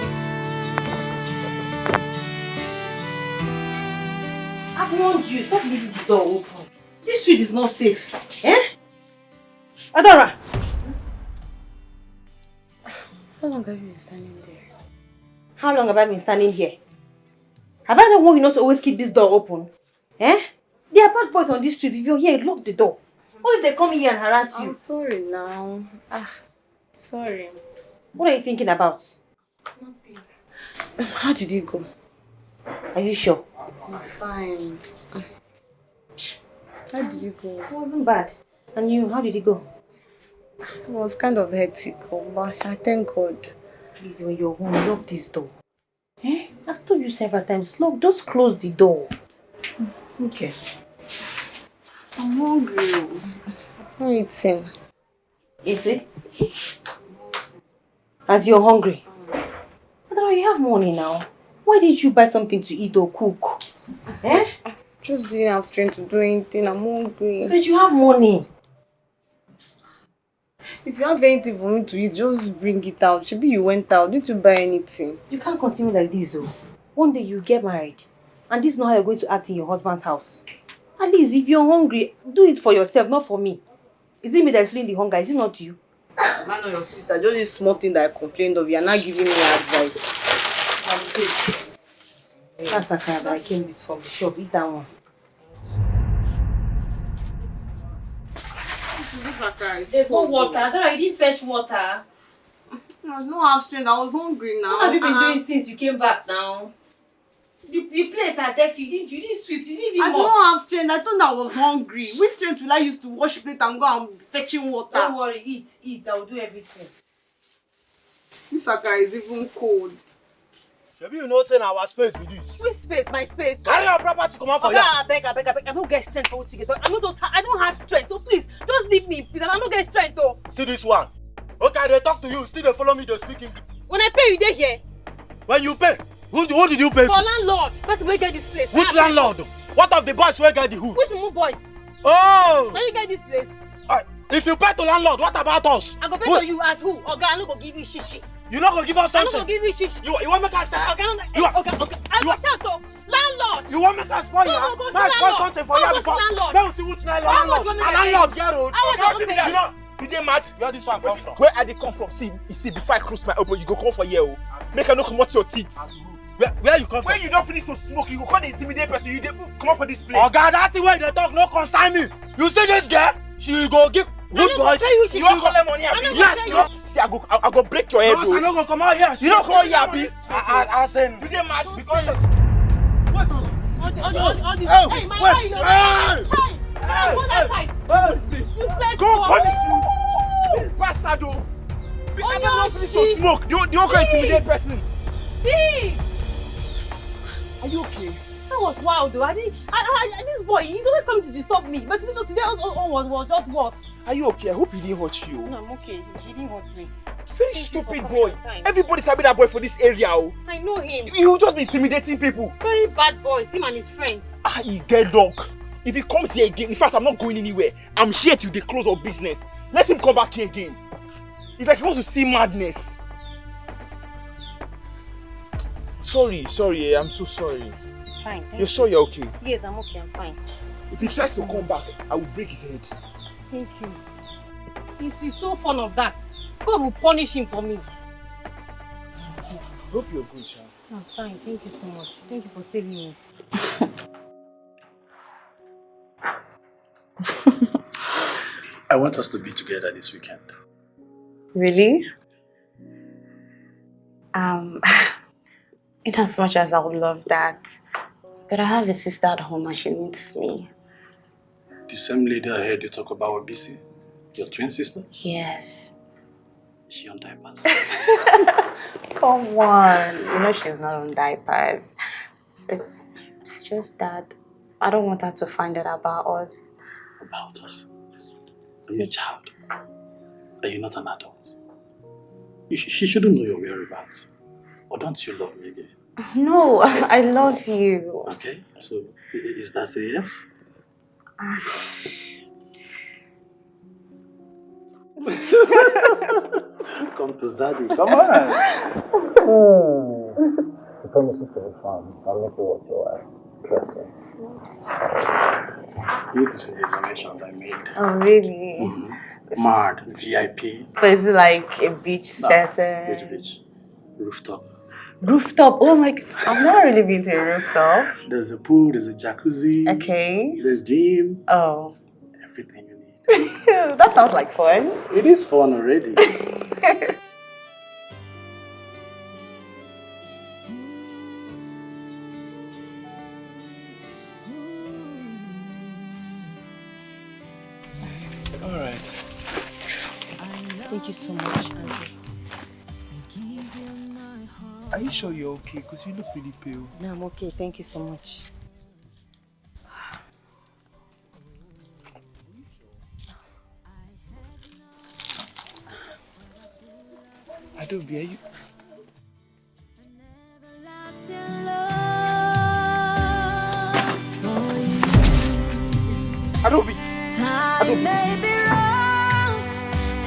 I've warned you, stop leaving the door open. This street is not safe. Eh? Adora! How long have you been standing there? How long have I been standing here? Have I not warned you not to always keep this door open? Eh? There are bad boys on this street. If you're here, lock the door. What if they come here and harass you? I'm sorry now. Sorry. What are you thinking about? Nothing. How did it go? Are you sure? I'm fine. How did it go? It wasn't bad. And you, how did it go? It was kind of hectic, but I thank God. Please, when you're home, lock this door. Eh? I've told you several times, lock, just close the door. Okay. I'm hungry. I'm eating. Is it? As you're hungry? Adora, you have money now. Why did you buy something to eat or cook? Eh? Just didn't have strength to do anything. I'm hungry. But you have money. If you have anything for me to eat, just bring it out. Maybe you went out. Didn't you buy anything? You can't continue like this, though. One day you get married. And this is not how you're going to act in your husband's house. At least, if you're hungry, do it for yourself, not for me. Is it me that's feeling the hunger? Is it not you? I'm not your sister. Just this small thing that I complained of. You're not giving me advice. I'm good. That's Akara that I came with from the shop. Eat that one. There's no water. Adora, you didn't fetch water. I was not have strength. I was hungry now. What have you been doing since you came back now? The plates are dirty. You didn't sweep. You didn't even mop. I don't have strength. I thought I was hungry. Which strength will I use to wash plate and go and fetching water? Don't worry. Eat. I will do everything. This Akara is even cold. Maybe you know say na our space be this. Which space? My space. Carry your property come out for Okay, here. I beg. I don't get strength for what you get. I don't have strength. So please, just leave me, please. I don't get strength, though. See this one. Okay, they talk to you. Still they follow me. They speak English. When I pay you, they here. When you pay, who did you pay For to? landlord. Person where get this place. Which landlord? What of the boys where get the hood? Which more boys? Oh! When you get this place? If you pay to landlord, what about us? I go pay to you as who? Okay, I'm not gonna give you shishi. You not gonna give us something? I'm not gonna give you shishi. You want make us start? Okay. I go shout though. Landlord. You want make us spoil you? May I spoil something for you before? Let me see which landlord. A landlord get road. You know, you dey mad? Where this one come from? Where I dey come from? See, before I close my elbow, you go come for here. Oh. Make I no come out your teeth. Where you come from? When you don't finish to smoke, you go come intimidate person. You dey come up for this place. Oh God, that's the way they talk. No concern me. You see this girl? She go give good boys. You want call them money? Yes. No. See, I go break your head. No, I no go come out here. You don't come here, Abi. I said. You dey mad because. All this. Hey, Hey, my wait. eye. Hey, go that side. You said go punish you. Bastard, though. I don't finish to smoke. You don't come intimidate person. See. Are you okay? That was wild though. This boy, he's always coming to disturb me. But today was just worse. Are you okay? I hope he didn't hurt you. No, I'm okay. He didn't hurt me. Very stupid boy. Everybody's happy that boy for this area. Oh. I know him. He will just be intimidating people. Very bad boys, him and his friends. He get dog. If he comes here again, in fact, I'm not going anywhere. I'm here till they close our business. Let him come back here again. It's like he wants to see madness. Sorry, I'm so sorry. It's fine. You're sure you're okay? Yes, I'm okay, I'm fine. If he tries to come back, I will break his head. Thank you. He's so fond of that. God will punish him for me. I hope you're good, child. I'm fine. Thank you so much. Thank you for saving me. I want us to be together this weekend. Really? In as much as I would love that, but I have a sister at home and she needs me. The same lady I heard you talk about with BC? Your twin sister? Yes. Is she on diapers? Come on. You know she's not on diapers. It's just that I don't want her to find out about us. About us? Are you a child? Are you not an adult? She shouldn't know your whereabouts. Or don't you love me again? No, I love you. Okay, so is that a yes? Come to Zaddy, come on! I promise you to be fun. I'll make you watch your wife. Trust me. You need to see the examinations I made. Oh, really? Mm-hmm. Mad, VIP. So is it like a beach setting? Which beach? Rooftop. Rooftop? Oh my God. I've never really been to a rooftop. There's a pool, there's a jacuzzi. Okay. There's gym. Oh. Everything you need. That sounds like fun. It is fun already. Alright. Thank you so much, Andrew. Are you sure you're okay? Because you look really pale. No, I'm okay. Thank you so much. Adobe, are you... Adobe! Time may be rough,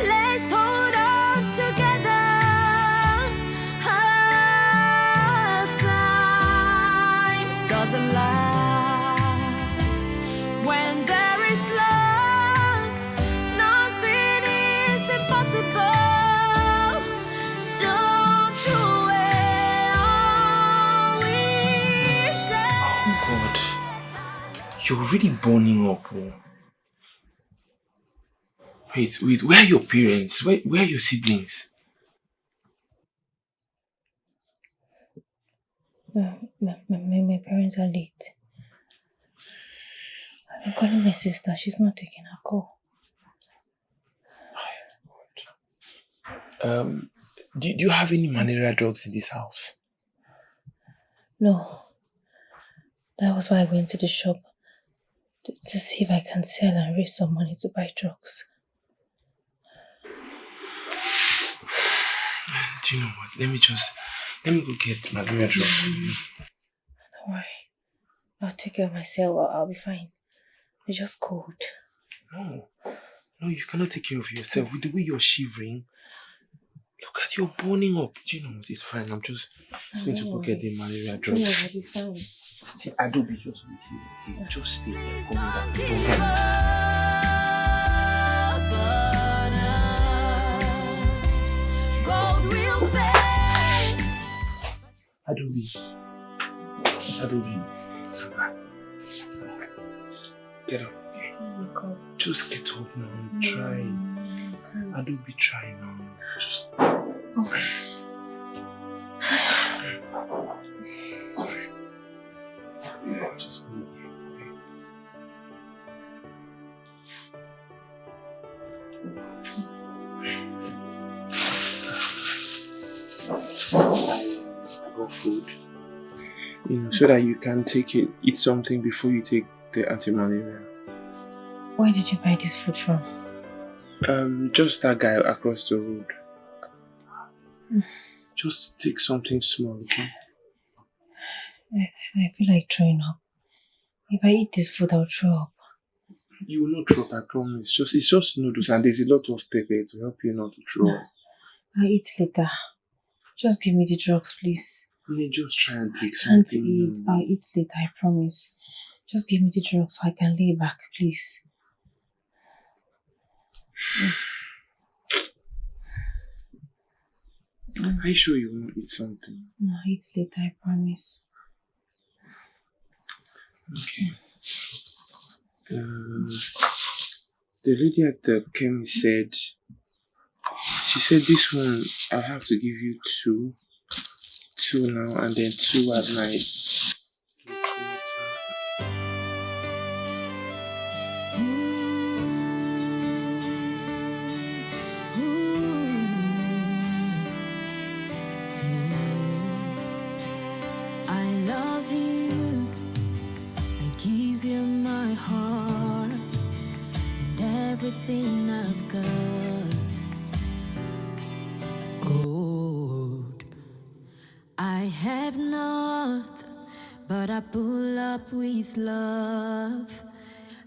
let's hold on together. Hard times doesn't last. When there is love, nothing is impossible. Don't throw away all we share. Oh God. You're really burning up. Oh. Wait, where are your parents? Where are your siblings? My parents are late. I'm calling my sister. She's not taking her call. Do you have any malaria drugs in this house? No. That was why I went to the shop. To see if I can sell and raise some money to buy drugs. Do you know what? Let me go get malaria drugs. Don't worry. I'll take care of myself. I'll be fine. It's just cold. No, you cannot take care of yourself. With the way you're shivering, look at you burning up. Do you know what? It's fine. I'm just going to go get the malaria drugs. No, I'll be fine. See, Adobe just with you. Okay, just stay there. Coming back. Don't worry. Adobe. Get up. Just get up now. Try. Adobe, try now. Just. Just move. I got food. So that you can eat something before you take the anti-malaria. Where did you buy this food from? Just that guy across the road. Just take something small, okay? I feel like throwing up. If I eat this food, I'll throw up. You will not throw up, I promise. It's just noodles and there's a lot of pepper to help you not to throw up. I'll eat later. Just give me the drugs, please. Just try and take I can't something. eat. I'll eat later, I promise. Just give me the drugs so I can lay back, please. Are you sure you won't eat something? No, I'll eat later, I promise. Okay. The lady at the chemist said, she said this one, I'll have to give you two now and then 2 at night. I love you. I give you my heart and everything I've got. Gold I have not, but I pull up with love,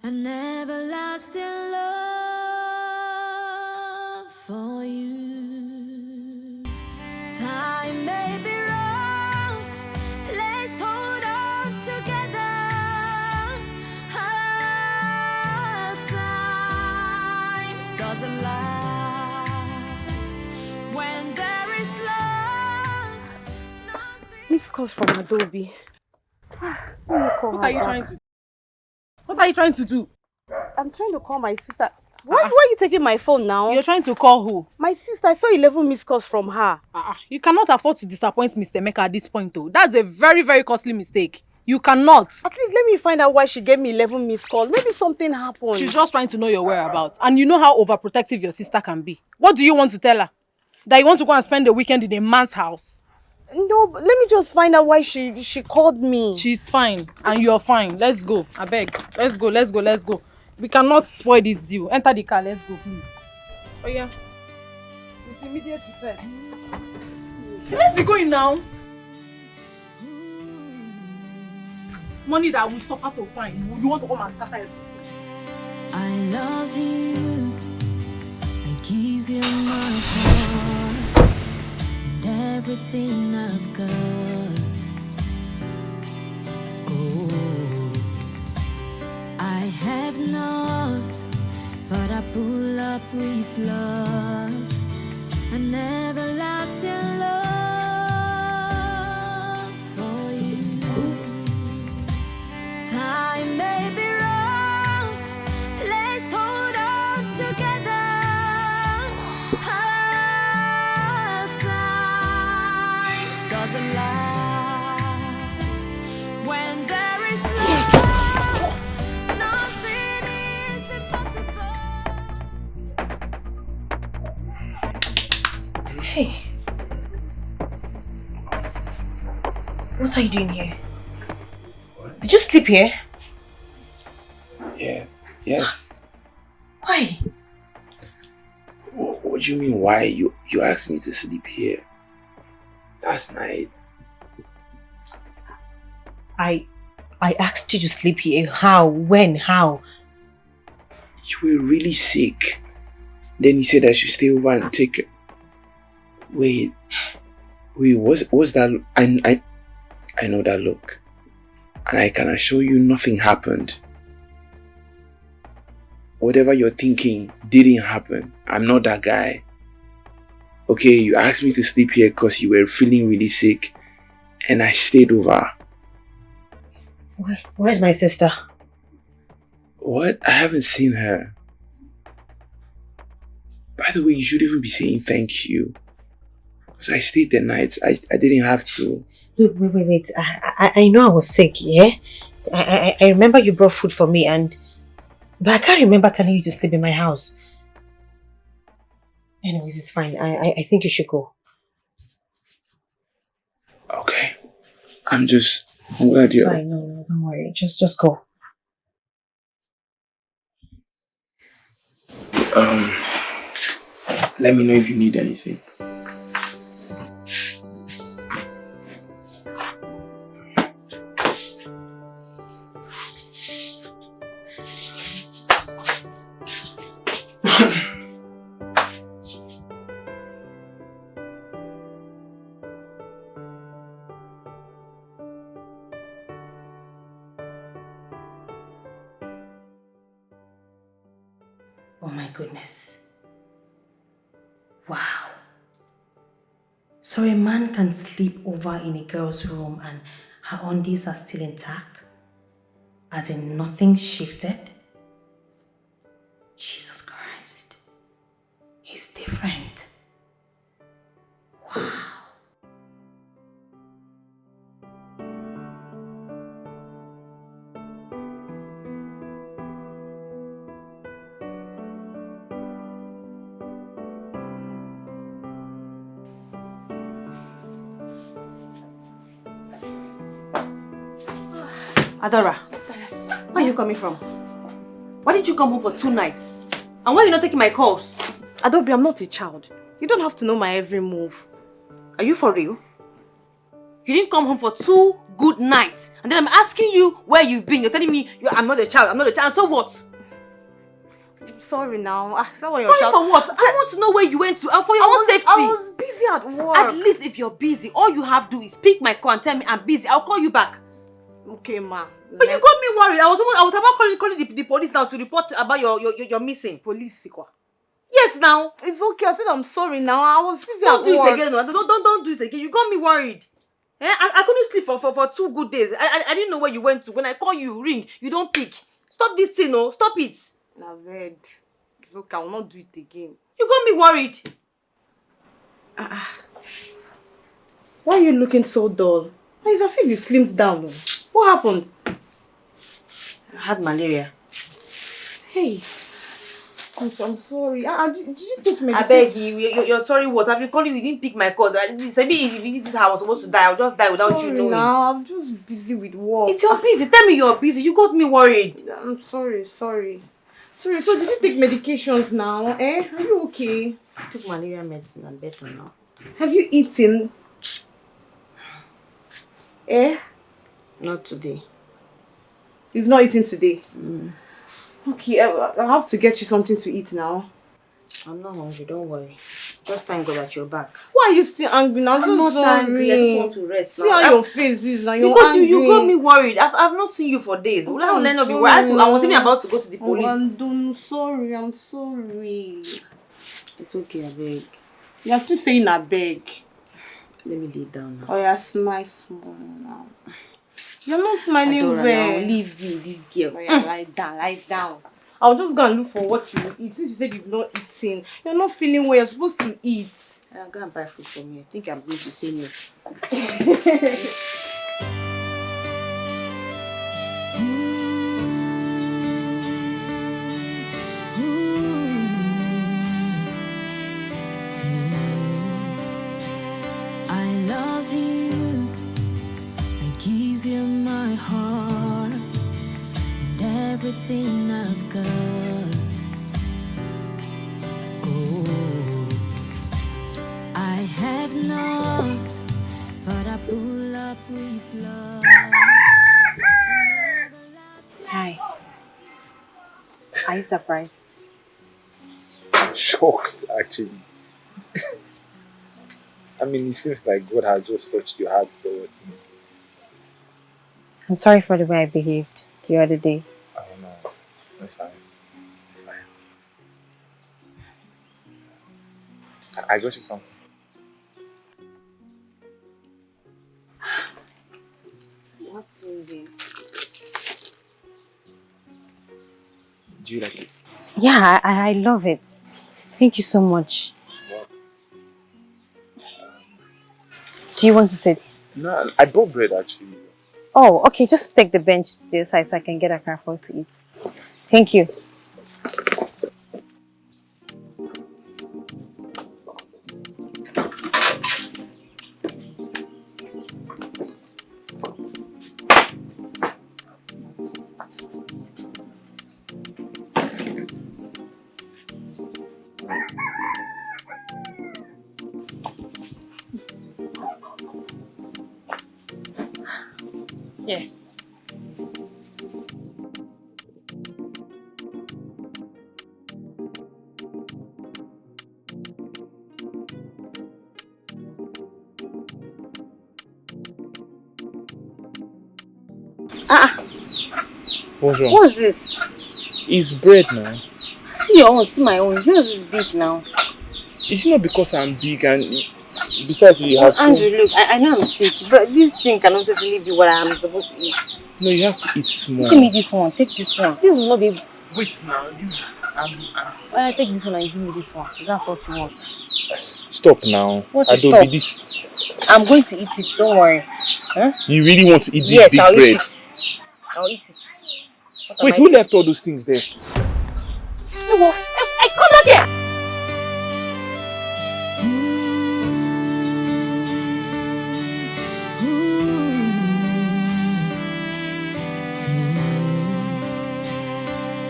an everlasting love for you. Time may be rough, let's hold on together. Hard times doesn't last when there is love. Miss calls from Adobe. What are you trying to do? What are you trying to do? I'm trying to call my sister. Why are you taking my phone now? You're trying to call who? My sister. I saw 11 missed calls from her. You cannot afford to disappoint Mr. Mecca at this point, though. That's a very, very costly mistake. You cannot. At least let me find out why she gave me 11 missed calls. Maybe something happened. She's just trying to know your whereabouts. And you know how overprotective your sister can be. What do you want to tell her? That you want to go and spend the weekend in a man's house? No, but let me just find out why she called me. She's fine. And you're fine. Let's go. I beg. Let's go. We cannot spoil this deal. Enter the car. Let's go, please. Oh, yeah. With immediate effect. Let's be going now. Money that will suffer to find. You want to come and scatter everything. I love you. I give you my heart and everything I've got. Gold I have not, but I pull up with love, an everlasting love for you. Time may be rough, let's hold on together. Hard times doesn't last when there is love. Nothing is impossible. Hey. What are you doing here? Did you sleep here? Yes. Why? What do you mean why? You asked me to sleep here last night. I asked you to sleep here. How? When? How? You were really sick. Then you said I should stay over and take it. Wait, what's that? I know that look. And I can assure you nothing happened. Whatever you're thinking didn't happen. I'm not that guy. Okay, you asked me to sleep here because you were feeling really sick. And I stayed over. Where's my sister? What? I haven't seen her. By the way, you should even be saying thank you. Because I stayed the night. I didn't have to. Wait. I know I was sick, yeah? I remember you brought food for me but I can't remember telling you to sleep in my house. Anyways, it's fine. I think you should go. Okay. I'm glad It's fine. No, don't worry. Just go. Let me know if you need anything. Oh my goodness. Wow. So a man can sleep over in a girl's room and her undies are still intact? As in nothing shifted? Jesus Christ. He's different. Wow. Adora, where are you coming from? Why did you come home for 2 nights? And why are you not taking my calls? Adobe, I'm not a child. You don't have to know my every move. Are you for real? You didn't come home for 2 good nights. And then I'm asking you where you've been. You're telling me I'm not a child. So what? I'm sorry now. Is that what Sorry for what? I want to know where you went to and for your own safety. I was busy at work. At least if you're busy, all you have to do is pick my call and tell me I'm busy. I'll call you back. Okay, ma. But you got me worried. I was about calling the police now to report about your missing. Police, Sikwa. Yes, now. It's okay. I said I'm sorry now. I was busy Don't at do work. it again. No. Don't do it again. You got me worried. I couldn't sleep for 2 good days. I didn't know where you went to. When I call you, ring. You don't pick. Stop this thing, no. Stop it. Now, Ved. It's okay. I will not do it again. You got me worried. Why are you looking so dull? It's as if you slimmed down. What happened? I had malaria. Hey. I'm sorry. Did you take medication? I beg you. You're sorry what? I've been calling you. You didn't pick my calls. Maybe if this is how I was supposed to die, I'll just die without you knowing. Now, I'm just busy with work. If you're busy, tell me you're busy. You got me worried. I'm sorry. Sorry, so did you take medications now? Are you okay? I took malaria medicine and better now. Have you eaten? Not today. You've not eaten today? Okay, I'll have to get you something to eat now. I'm not hungry, don't worry. Just thank God that you're back. Why are you still angry now? I'm not angry, I just want to rest now. See how your face is now, you're because angry. you got me worried. I've not seen you for days. Will I not be worried? I was even about to go to the police. I'm sorry. It's okay, I beg. You're still saying I beg. Let me lay down now. Oh, yeah, smile small now. You're not smiling well. Leave me, this girl. Oh, yeah, lie down. I'll just go and look for what you eat. Since you said you've not eaten, you're not feeling well. You're supposed to eat. I'll go and buy food for me. I think I'm going to say no. I love you with love. Hi. Are you surprised? I'm shocked, actually. I mean, it seems like God has just touched your heart towards me. I'm sorry for the way I behaved the other day. I don't know. It's fine. It's fine. I got you something. What's in here? Do you like it? Yeah, I love it. Thank you so much. Well, Do you want to sit? no, I brought bread, actually. Oh, okay. Just take the bench to the side so I can get Akara for us to eat. Thank you. Yeah. What's wrong? What's this? It's bread now. See your own, see my own. Yours is big now. It's not because I'm big and besides you have Andrew, look, I know I'm sick, but this thing cannot certainly be what I'm supposed to eat. No, you have to eat small. Give me this one. Take this one. This will not be. Wait now, Why take this one and give me this one? That's what you want. Stop now. What I is don't stop? be this. I'm going to eat it. Don't worry. Huh? You really want to eat this Yes, big I'll bread? eat it. I'll eat it. What Wait, am I who doing? left all those things there? No, hey, come back here.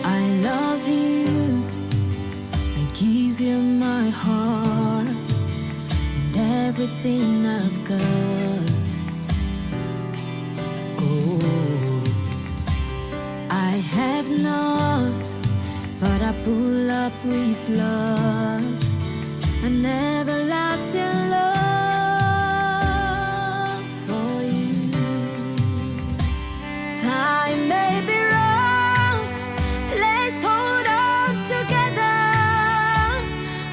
I love you. I give you my heart and everything I've got. Oh, I have not, but I pull up with love, an everlasting love for you. Time may be rough, let's hold on together.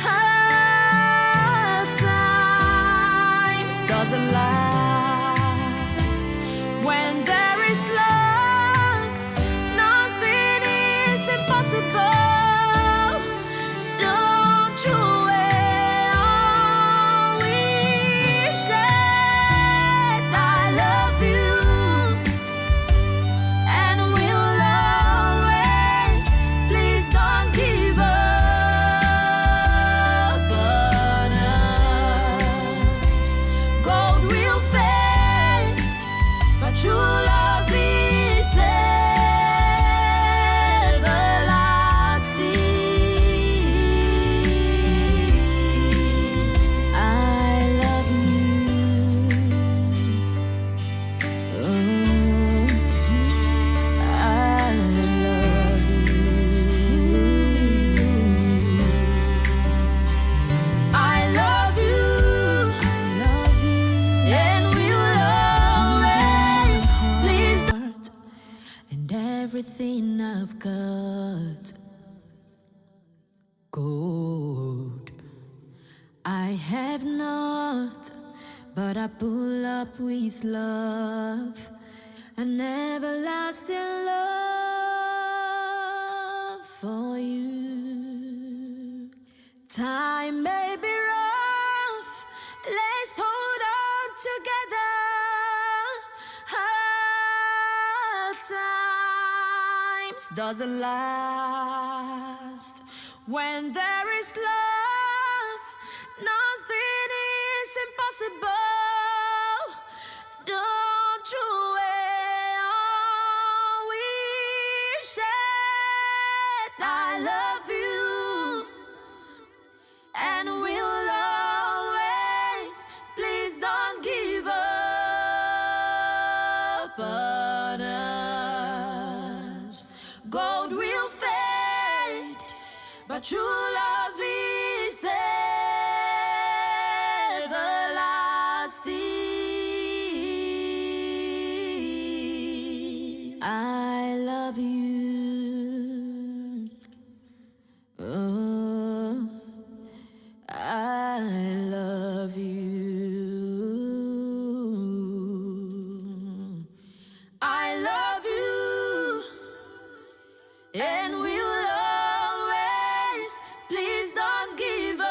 Hard times doesn't last. When there is love, nothing is impossible. Don't throw away all we shared. I love you. And we'll always, please don't give up on us. Gold will fade, but true love is everlasting. I love you. Oh. I love you. I love you. And we'll always please. And everything I've got, gold. I have not, but I pull up with love, an everlasting love for you. Time may be rough, let's hold on together. Hard times doesn't last. When there is love, nothing is impossible. Don't throw away all we shared. I love you. And we'll always, please don't give but true love is everlasting. I love you. Oh, I love you. I love you, and will always. Please don't give up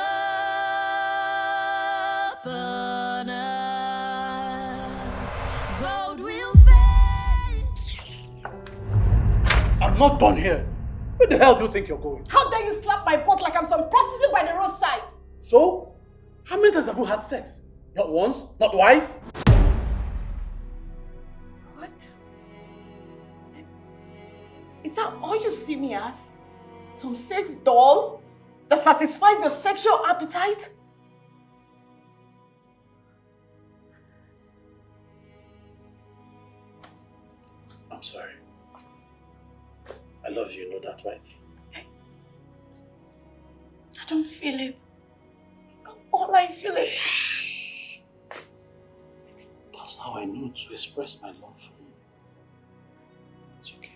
on us. Gold will fade. I'm not done here. Where the hell do you think you're going? How dare you slap my butt like I'm some prostitute by the roadside? So, how many times have you had sex? Not once, not twice? What? Is that all you see me as? Some sex doll that satisfies your sexual appetite? I'm sorry. I love you, you know that, right? I don't feel it. All I feel is... That's how I know to express my love for you. It's okay.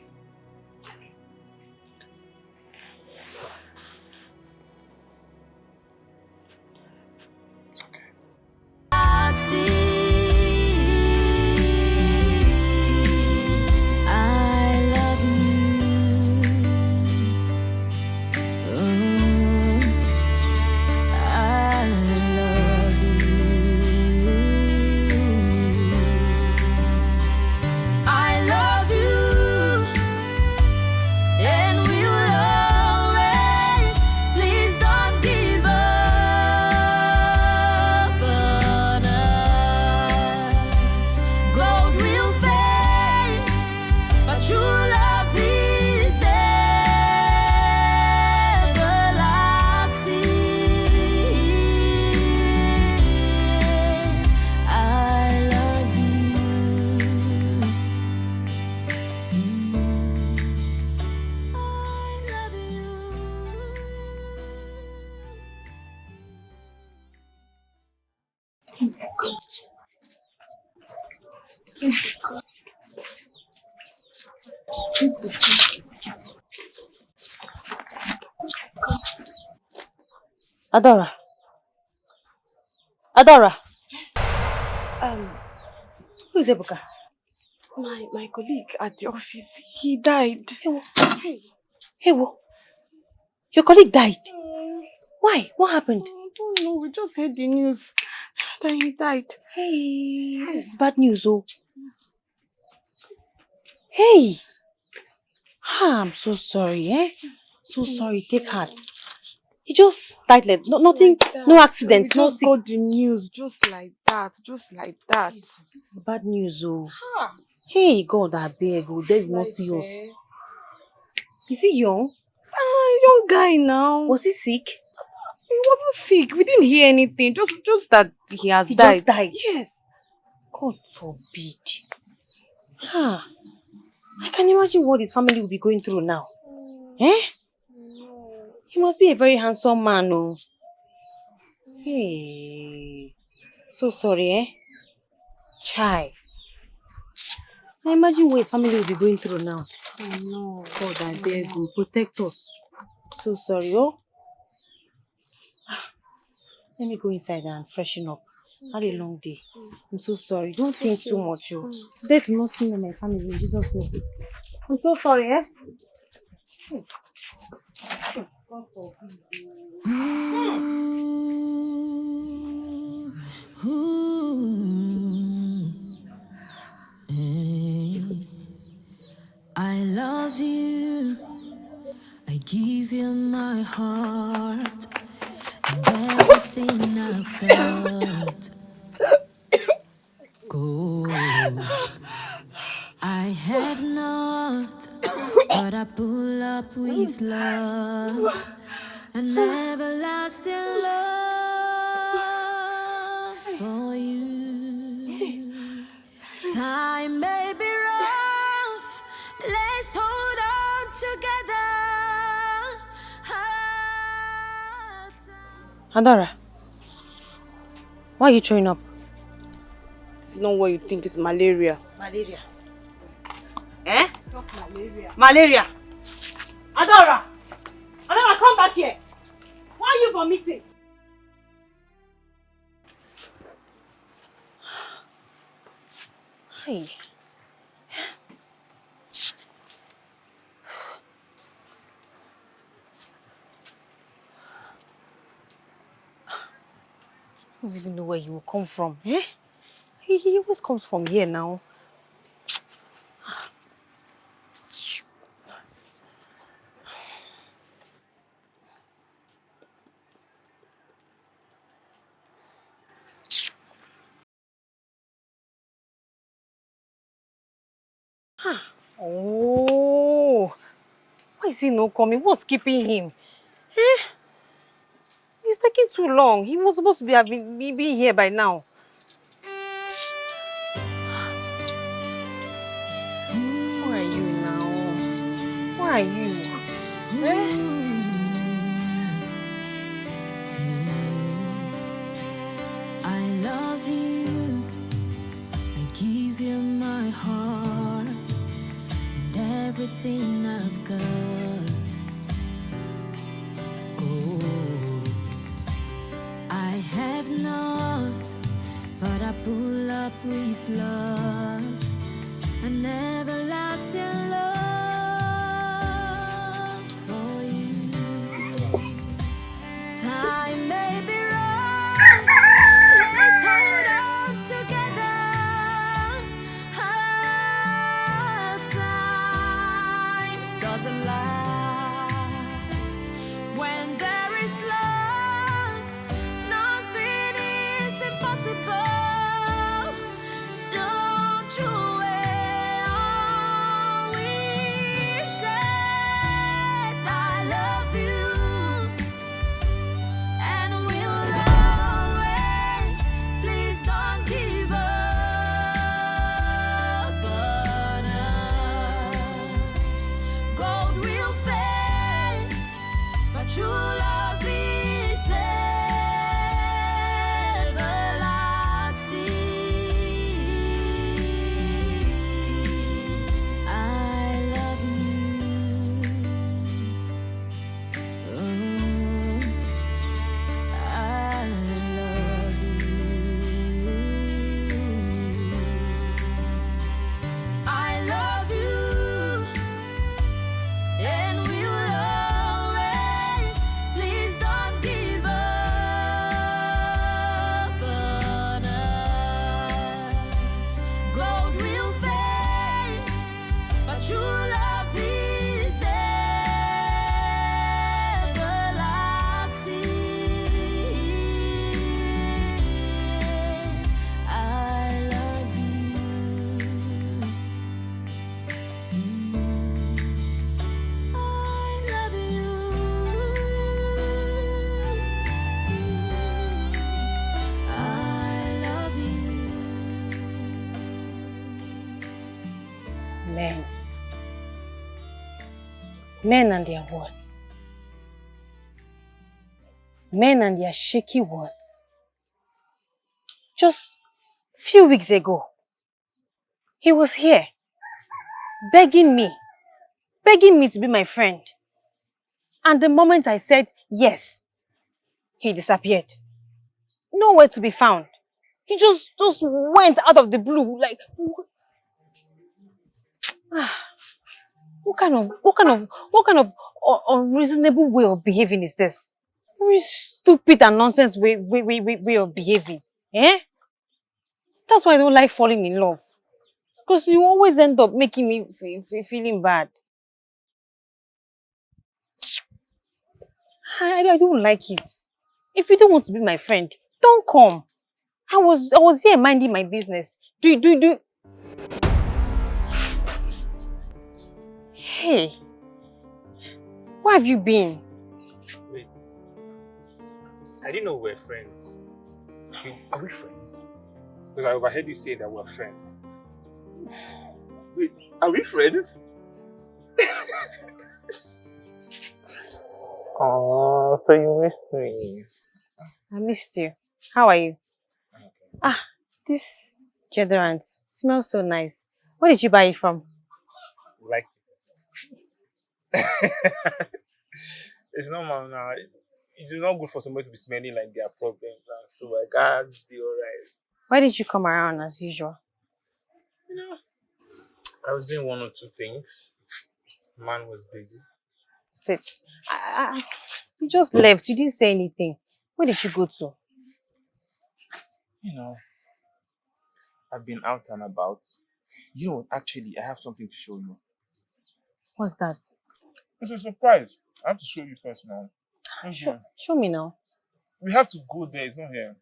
Adora. Adora. Who's Ebuka? My colleague at the office, he died. Hewo. Your colleague died? Why? What happened? I don't know. We just heard the news that he died. Hey, this is bad news, oh. Hey. I'm so sorry, eh? So sorry. Take heart. He just died like nothing, Like no accident, no just got the news just like that. This is bad news, oh. Hey, God, I beg, oh, they will not see us. Is he young? Young guy now. Was he sick? He wasn't sick. We didn't hear anything. Just that he has He died. just died? Yes. God forbid. I can imagine what his family will be going through now. Eh? He must be a very handsome man, oh. Hey. So sorry, eh? Chai. I imagine what his family will be going through now. I know. God, I beg you, protect us. So sorry, oh. Let me go inside and freshen up. Had a long day. I'm so sorry. Don't think too much, oh. Death will not sting my family in Jesus' name. I'm so sorry, eh? God forbid. I love you. I give you my heart and everything I've got. Gold. I have not, but I pull up with love, an everlasting love for you. Time may be rough, let's hold on together. Adora, why are you throwing up? It's not what you think, it's malaria. Malaria. Eh? Just malaria. Malaria. Adora! Adora, come back here. Why are you vomiting? Hey. I don't even know where he will come from. Eh? He always comes from here now. Oh, why is he not coming? What's keeping him? Eh? He's taking too long. He was supposed to be here by now. Where are you now? Where are you? Eh? I love you. I give you my heart and everything I've got. Oh, I have not, but I pull up with love, an everlasting love for you. Time may be rough, let's hold on together. Hard times doesn't last. When there is love, nothing is impossible. Don't throw away all we shared. I love you. And we'll always, please don't give up on us. Gold will fade, but true love is everlasting. I love you. Oh. I love you. I love you, and we'll always, please don't give up on us. Gold will fade, but true love is everlasting. I love you. I love you. I love you. Men and their words. Men and their shaky words. Just few weeks ago, he was here, begging me to be my friend. And the moment I said yes, he disappeared. Nowhere to be found. He just went out of the blue, like... What kind of unreasonable way of behaving is this? Very stupid and nonsense way of behaving. Eh? That's why I don't like falling in love. Because you always end up making me feeling bad. I don't like it. If you don't want to be my friend, don't come. I was here minding my business. Do. Hey, where have you been? Wait, I didn't know we were friends. Are we friends? Because I overheard you say that we're friends. Wait, are we friends? Oh, so you missed me. I missed you. How are you? Ah, this deodorant smells so nice. Where did you buy it from? Like, it's normal now. It's not good for somebody to be smelling like their problems. And so I can't be alright. Why did you come around as usual? You know, I was doing one or two things. Man was busy. Sit. You just left. You didn't say anything. Where did you go to? You know, I've been out and about. You know, actually, I have something to show you. What's that? It's a surprise. I have to show you first now. Show me now. We have to go there. It's not here.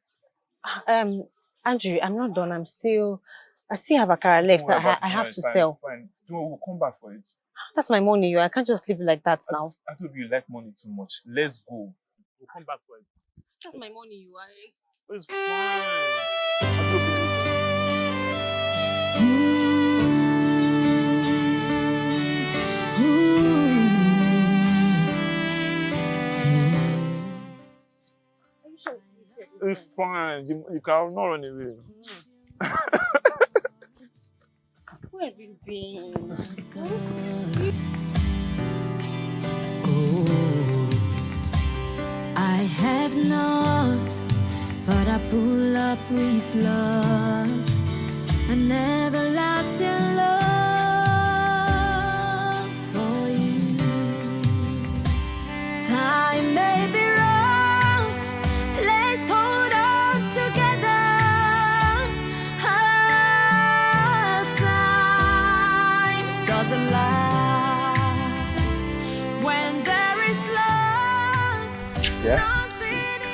Andrew, I'm not done. I still have Akara left. Don't worry about it I now, have it's to fine, sell. Fine. Don't worry, we'll come back for it. That's my money. I can't just leave it like that now. I told you like money too much. Let's go. We'll come back for it. That's my money. It's fine. It's fine. You can not run away. Where have you been? I have not, but I pull up with love, an everlasting love for you. Time may be rough, let's hold on together. Hard times doesn't last when there is love. Yeah?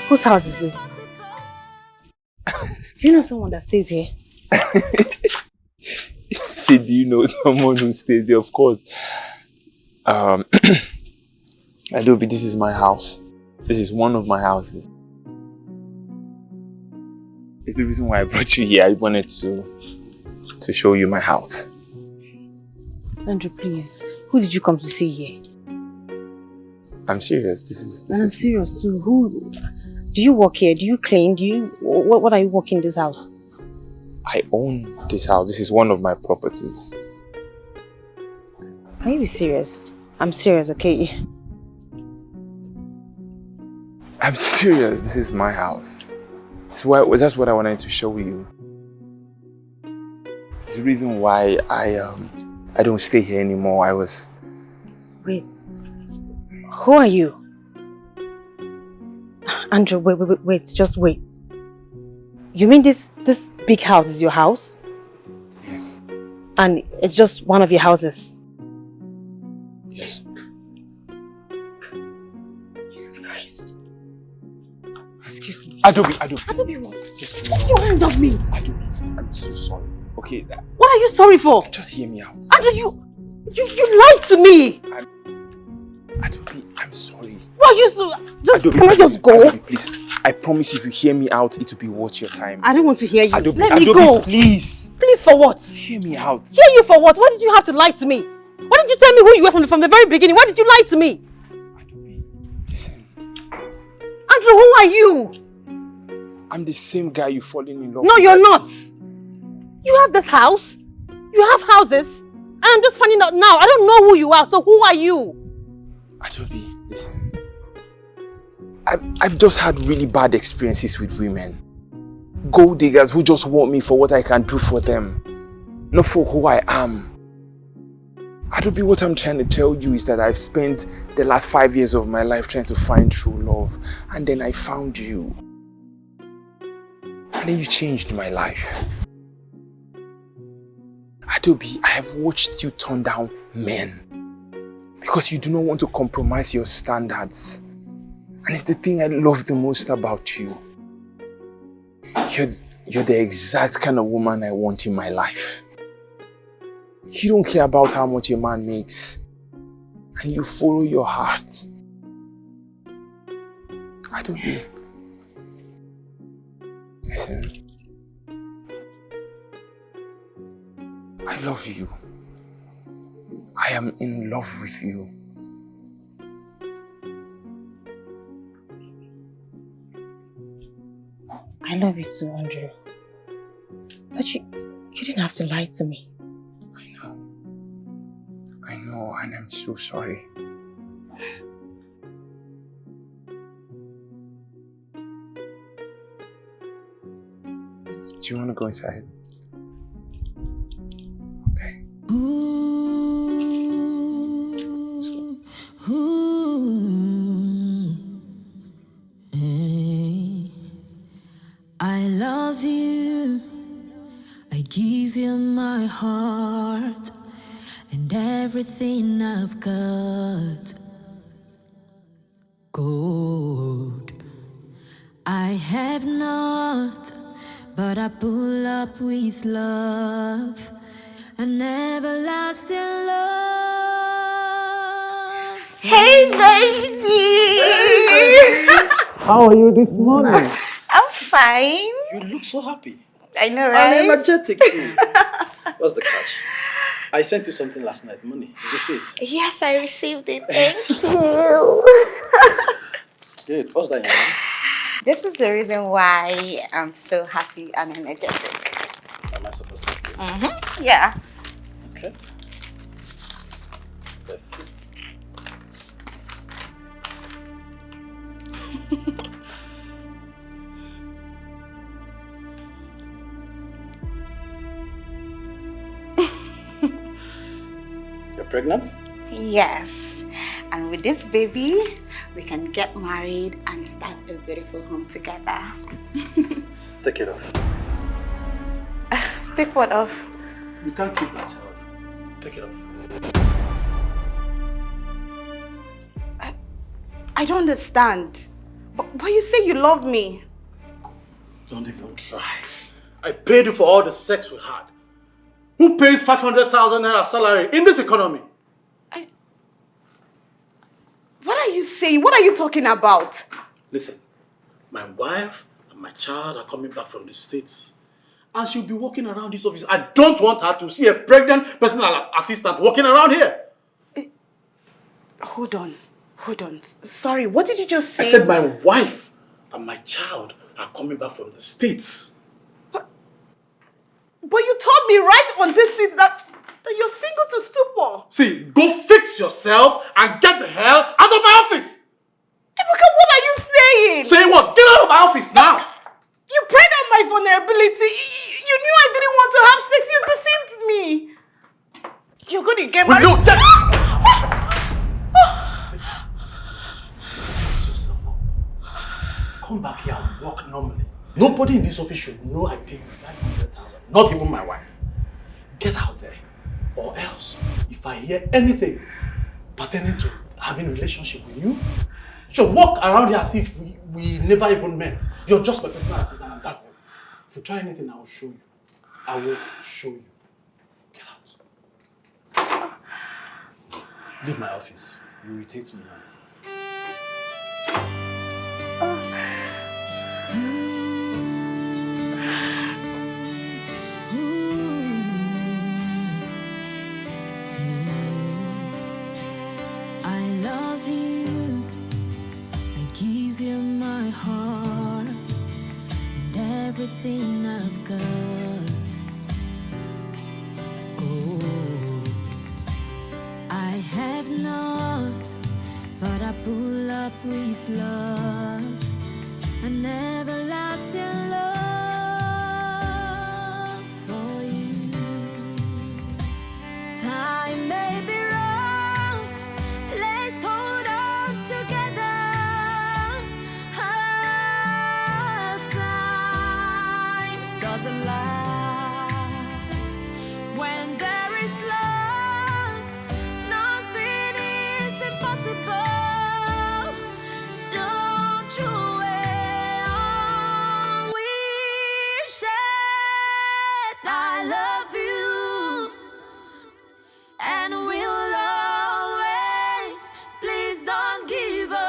Whose house is this? Do you know someone that stays here? Say, do you know someone who stays there? Of course. Adobe, this is my house. This is one of my houses. It's the reason why I brought you here. I wanted to show you my house. Andrew, please. Who did you come to see here? I'm serious. This is serious too. Who? Do you work here? Do you clean? What are you working in this house? I own this house. This is one of my properties. Can you be serious? I'm serious, okay? I'm serious. This is my house. That's what I wanted to show you. It's the reason why I don't stay here anymore. Wait. Who are you? Andrew, wait, just wait. You mean this big house is your house? Yes. And it's just one of your houses? Yes. Jesus Christ. Excuse me. Adobe. Adobe what? Just get your hands off me. Adobe, I'm so sorry. Okay. What are you sorry for? Just hear me out. Andrew, you lied to me. Adobe, I'm sorry. Why are you so... Adobe, can I just go? Adobe, please. I promise if you hear me out, it will be worth your time. I don't want to hear you. Adobe, Let me go. Please. Please for what? Hear me out. Hear you for what? Why did you have to lie to me? Why did you tell me who you were from the very beginning? Why did you lie to me? Adobe, listen. Andrew, who are you? I'm the same guy you fallen in love No, with. you're not. You have this house. You have houses. And I'm just finding out now. I don't know who you are, so who are you? Adobe, listen. I've just had really bad experiences with women. Gold diggers who just want me for what I can do for them. Not for who I am. Adobe, what I'm trying to tell you is that I've spent the last 5 years of my life trying to find true love. And then I found you. And then you changed my life. Adobe, I have watched you turn down men. Because you do not want to compromise your standards. And it's the thing I love the most about you. You're the exact kind of woman I want in my life. You don't care about how much a man makes. And you follow your heart. Adobe. Listen. I love you. I am in love with you. I love you too, Andrew. But you didn't have to lie to me. I know, and I'm so sorry. Do you want to go inside? Okay. Let's go. I love you. I give you my heart and everything I've got. Gold. I have not, but I pull up with love, an everlasting love. Hey, baby! How are you this morning? I'm fine. You look so happy. I know, And right? energetic too. What's the catch? I sent you something last night, money. Did you see it? Yes, I received it. Thank you. Good. What's that in your hand? This is the reason why I'm so happy and energetic. Am I supposed to see? Yeah. Okay. Let's see. You're pregnant? Yes. And with this baby, we can get married and start a beautiful home together. Take it off. Take what off? You can't keep that child. Take it off. I don't understand. But you say you love me. Don't even try. I paid you for all the sex we had. Who pays 500,000 naira salary in this economy? What are you saying? What are you talking about? Listen, my wife and my child are coming back from the States. And she'll be walking around this office. I don't want her to see a pregnant personal assistant walking around here. Hold on. Sorry, what did you just say? I said my wife and my child are coming back from the States. But you told me right on this seat that you're single to stupor. See, go fix yourself and get the hell out of my office. Ebuka, what are you saying? Saying what? Get out of my office now. You preyed on my vulnerability. You knew I didn't want to have sex. You deceived me. You're going to get married. Will you get... Fix yourself up. Come back here and work normally. Nobody in this office should know I paid you 500,000. Not even my wife. Get out there. Or else, if I hear anything pertaining to having a relationship with you, she'll walk around here as if we never even met. You're just my personal assistant and that's it. If you try anything, I will show you. I will show you. Get out. Leave my office. You irritate me now. I love you. I give you my heart and everything I've got. Gold. I have not, but I pull up with love, an everlasting love for you. Time may be rough, let's hold on together. Hard times doesn't last. When there is love, nothing is impossible. Don't you ever wish it. I love you. And we'll always, please don't give up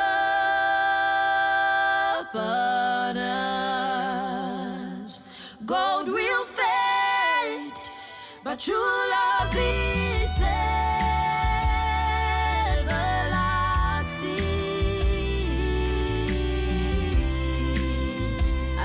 on us. Gold will fade, but true love is everlasting. I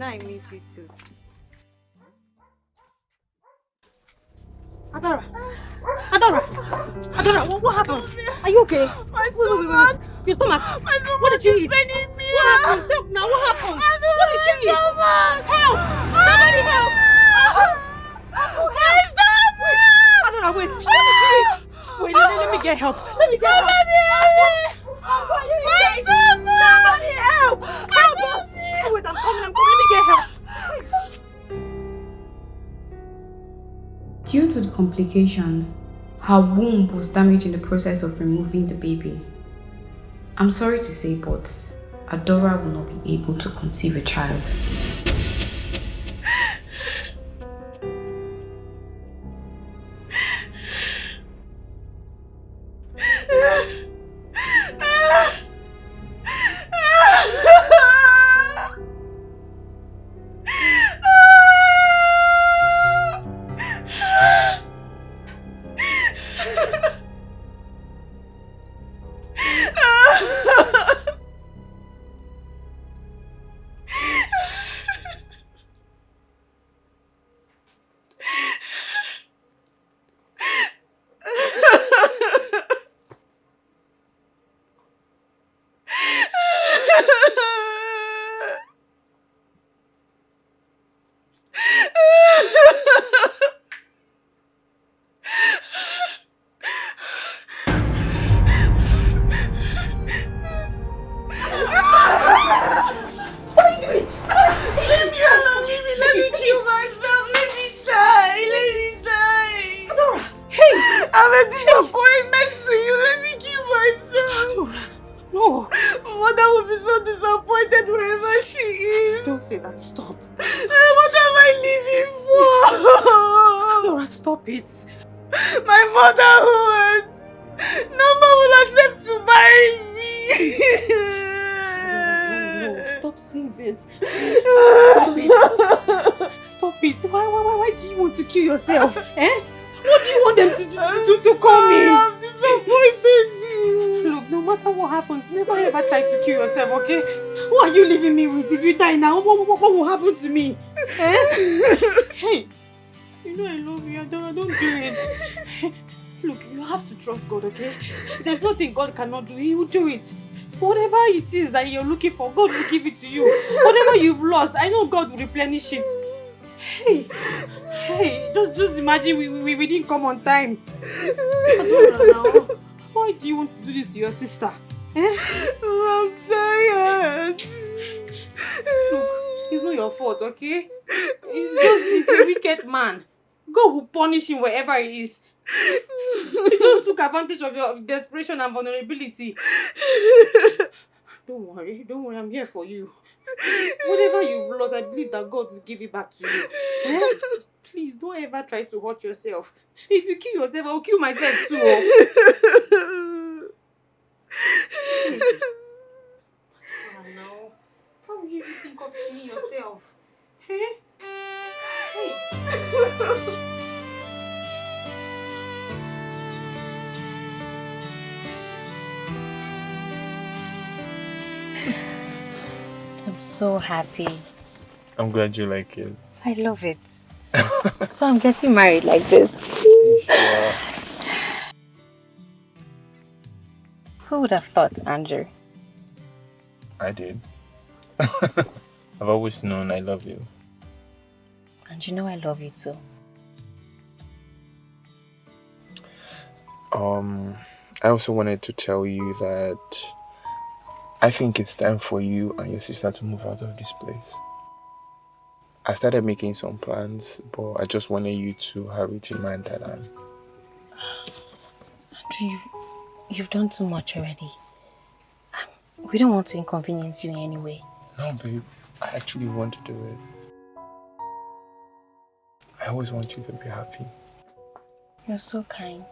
I miss you too. Adora! Adora, what happened? Are you okay? My stomach! Your stomach? My stomach What did you is eat? paining me! What happened? Look now, what happened? What did you eat? Stomach! Help! Somebody help! Help! Wait, Adora, wait. What did you eat? Wait, let me get help. Let me get help. Somebody help! Help! Wait, I'm coming. Let me get help. Due to the complications, her womb was damaged in the process of removing the baby. I'm sorry to say, but Adora will not be able to conceive a child. What will happen to me? Hey, you know I love you, Adora. Don't do it. Look, you have to trust God, okay? There's nothing God cannot do. He will do it. Whatever it is that you're looking for, God will give it to you. Whatever you've lost, I know God will replenish it. Hey, just imagine we didn't come on time. Adora, now, why do you want to do this to your sister? I'm tired. Look, it's not your fault, okay? He's a wicked man. God will punish him wherever he is. He just took advantage of your desperation and vulnerability. Don't worry, I'm here for you. Whatever you've lost, I believe that God will give it back to you. Please, don't ever try to hurt yourself. If you kill yourself, I'll kill myself too. No. How will you even think of killing yourself? Hey? I'm so happy. I'm glad you like it. I love it. So I'm getting married like this. Yeah. Who would have thought, Andrew? I did. I've always known I love you. And you know I love you too. I also wanted to tell you that I think it's time for you and your sister to move out of this place. I started making some plans, but I just wanted you to have it in mind that Andrew, you've done too much already. We don't want to inconvenience you in any way. No, babe. I actually want to do it. I always want you to be happy. You're so kind.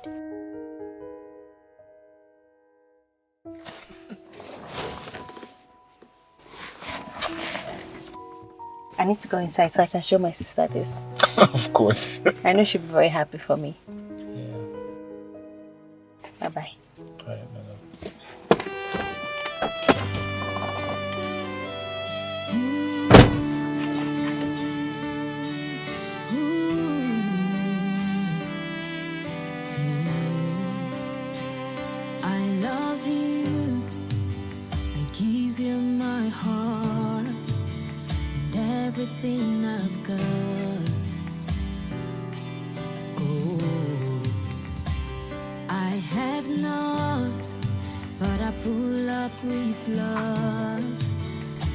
I need to go inside so I can show my sister this. Of course. I know she'll be very happy for me. Yeah. Bye-bye. All right, my love. up with love,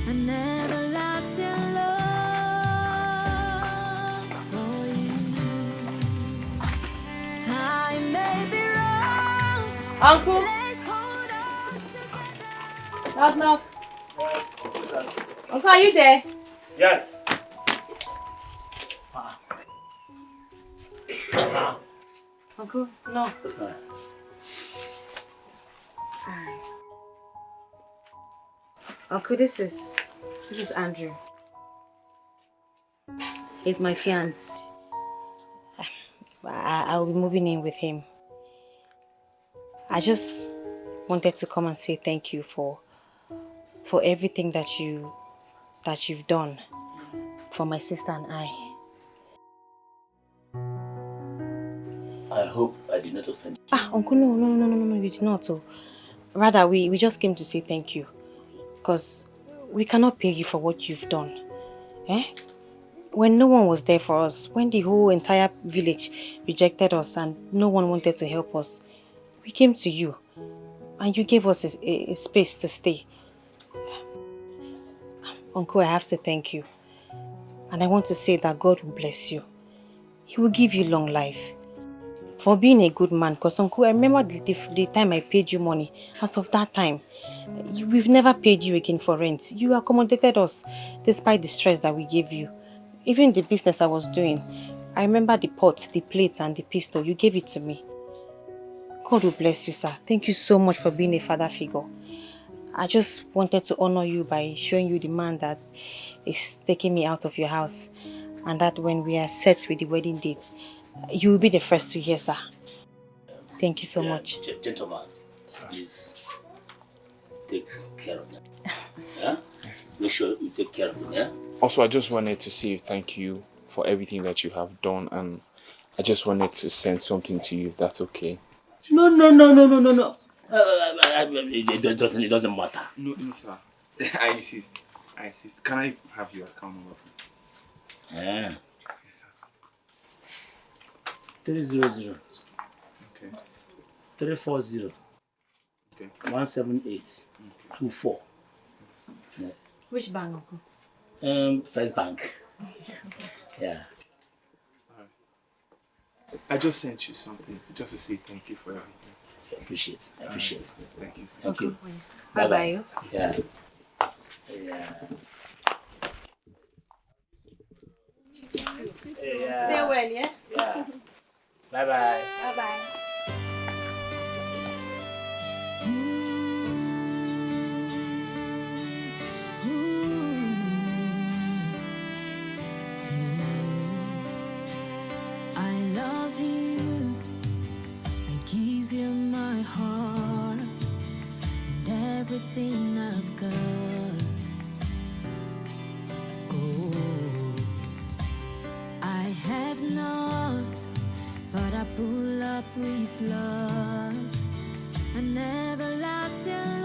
an everlasting love for you. Time may be rough. Uncle. Knock, knock. Yes. Uncle, are you there? Yes. Uncle, no. Uncle, this is Andrew. He's my fiance. I'll be moving in with him. I just wanted to come and say thank you for everything that you've done for my sister and I. I hope I did not offend you. Uncle, no, you did not. Oh. Rather, we just came to say thank you. Because we cannot pay you for what you've done. When no one was there for us, when the whole entire village rejected us and no one wanted to help us, we came to you. And you gave us a space to stay. Uncle, I have to thank you. And I want to say that God will bless you. He will give you long life. For being a good man. Because Uncle, I remember the time I paid you money. As of that time, we've never paid you again for rent. You accommodated us despite the stress that we gave you. Even the business I was doing, I remember the pot, the plates and the pistol. You gave it to me. God will bless you, sir. Thank you so much for being a father figure. I just wanted to honor you by showing you the man that is taking me out of your house. And that when we are set with the wedding date, you will be the first to hear, sir. Thank you so much. Gentlemen, please take care of them. Yeah? Make sure you take care of them, yeah? Also, I just wanted to say thank you for everything that you have done, and I just wanted to send something to you if that's okay. No. It doesn't matter. No, sir. I insist. Can I have your account number, please? Yeah. 300. Okay. 340. Okay. 178. 24. Yeah. Which bank, Uncle? First Bank. Yeah. I just sent you something just to say thank you for everything. I appreciate. Thank you. Thank you. Bye-bye. Yeah. Stay well, yeah? Yeah. Bye-bye. Bye-bye. I love you. I give you my heart and everything I've got. Gold I have not, but I pull up with love, an everlasting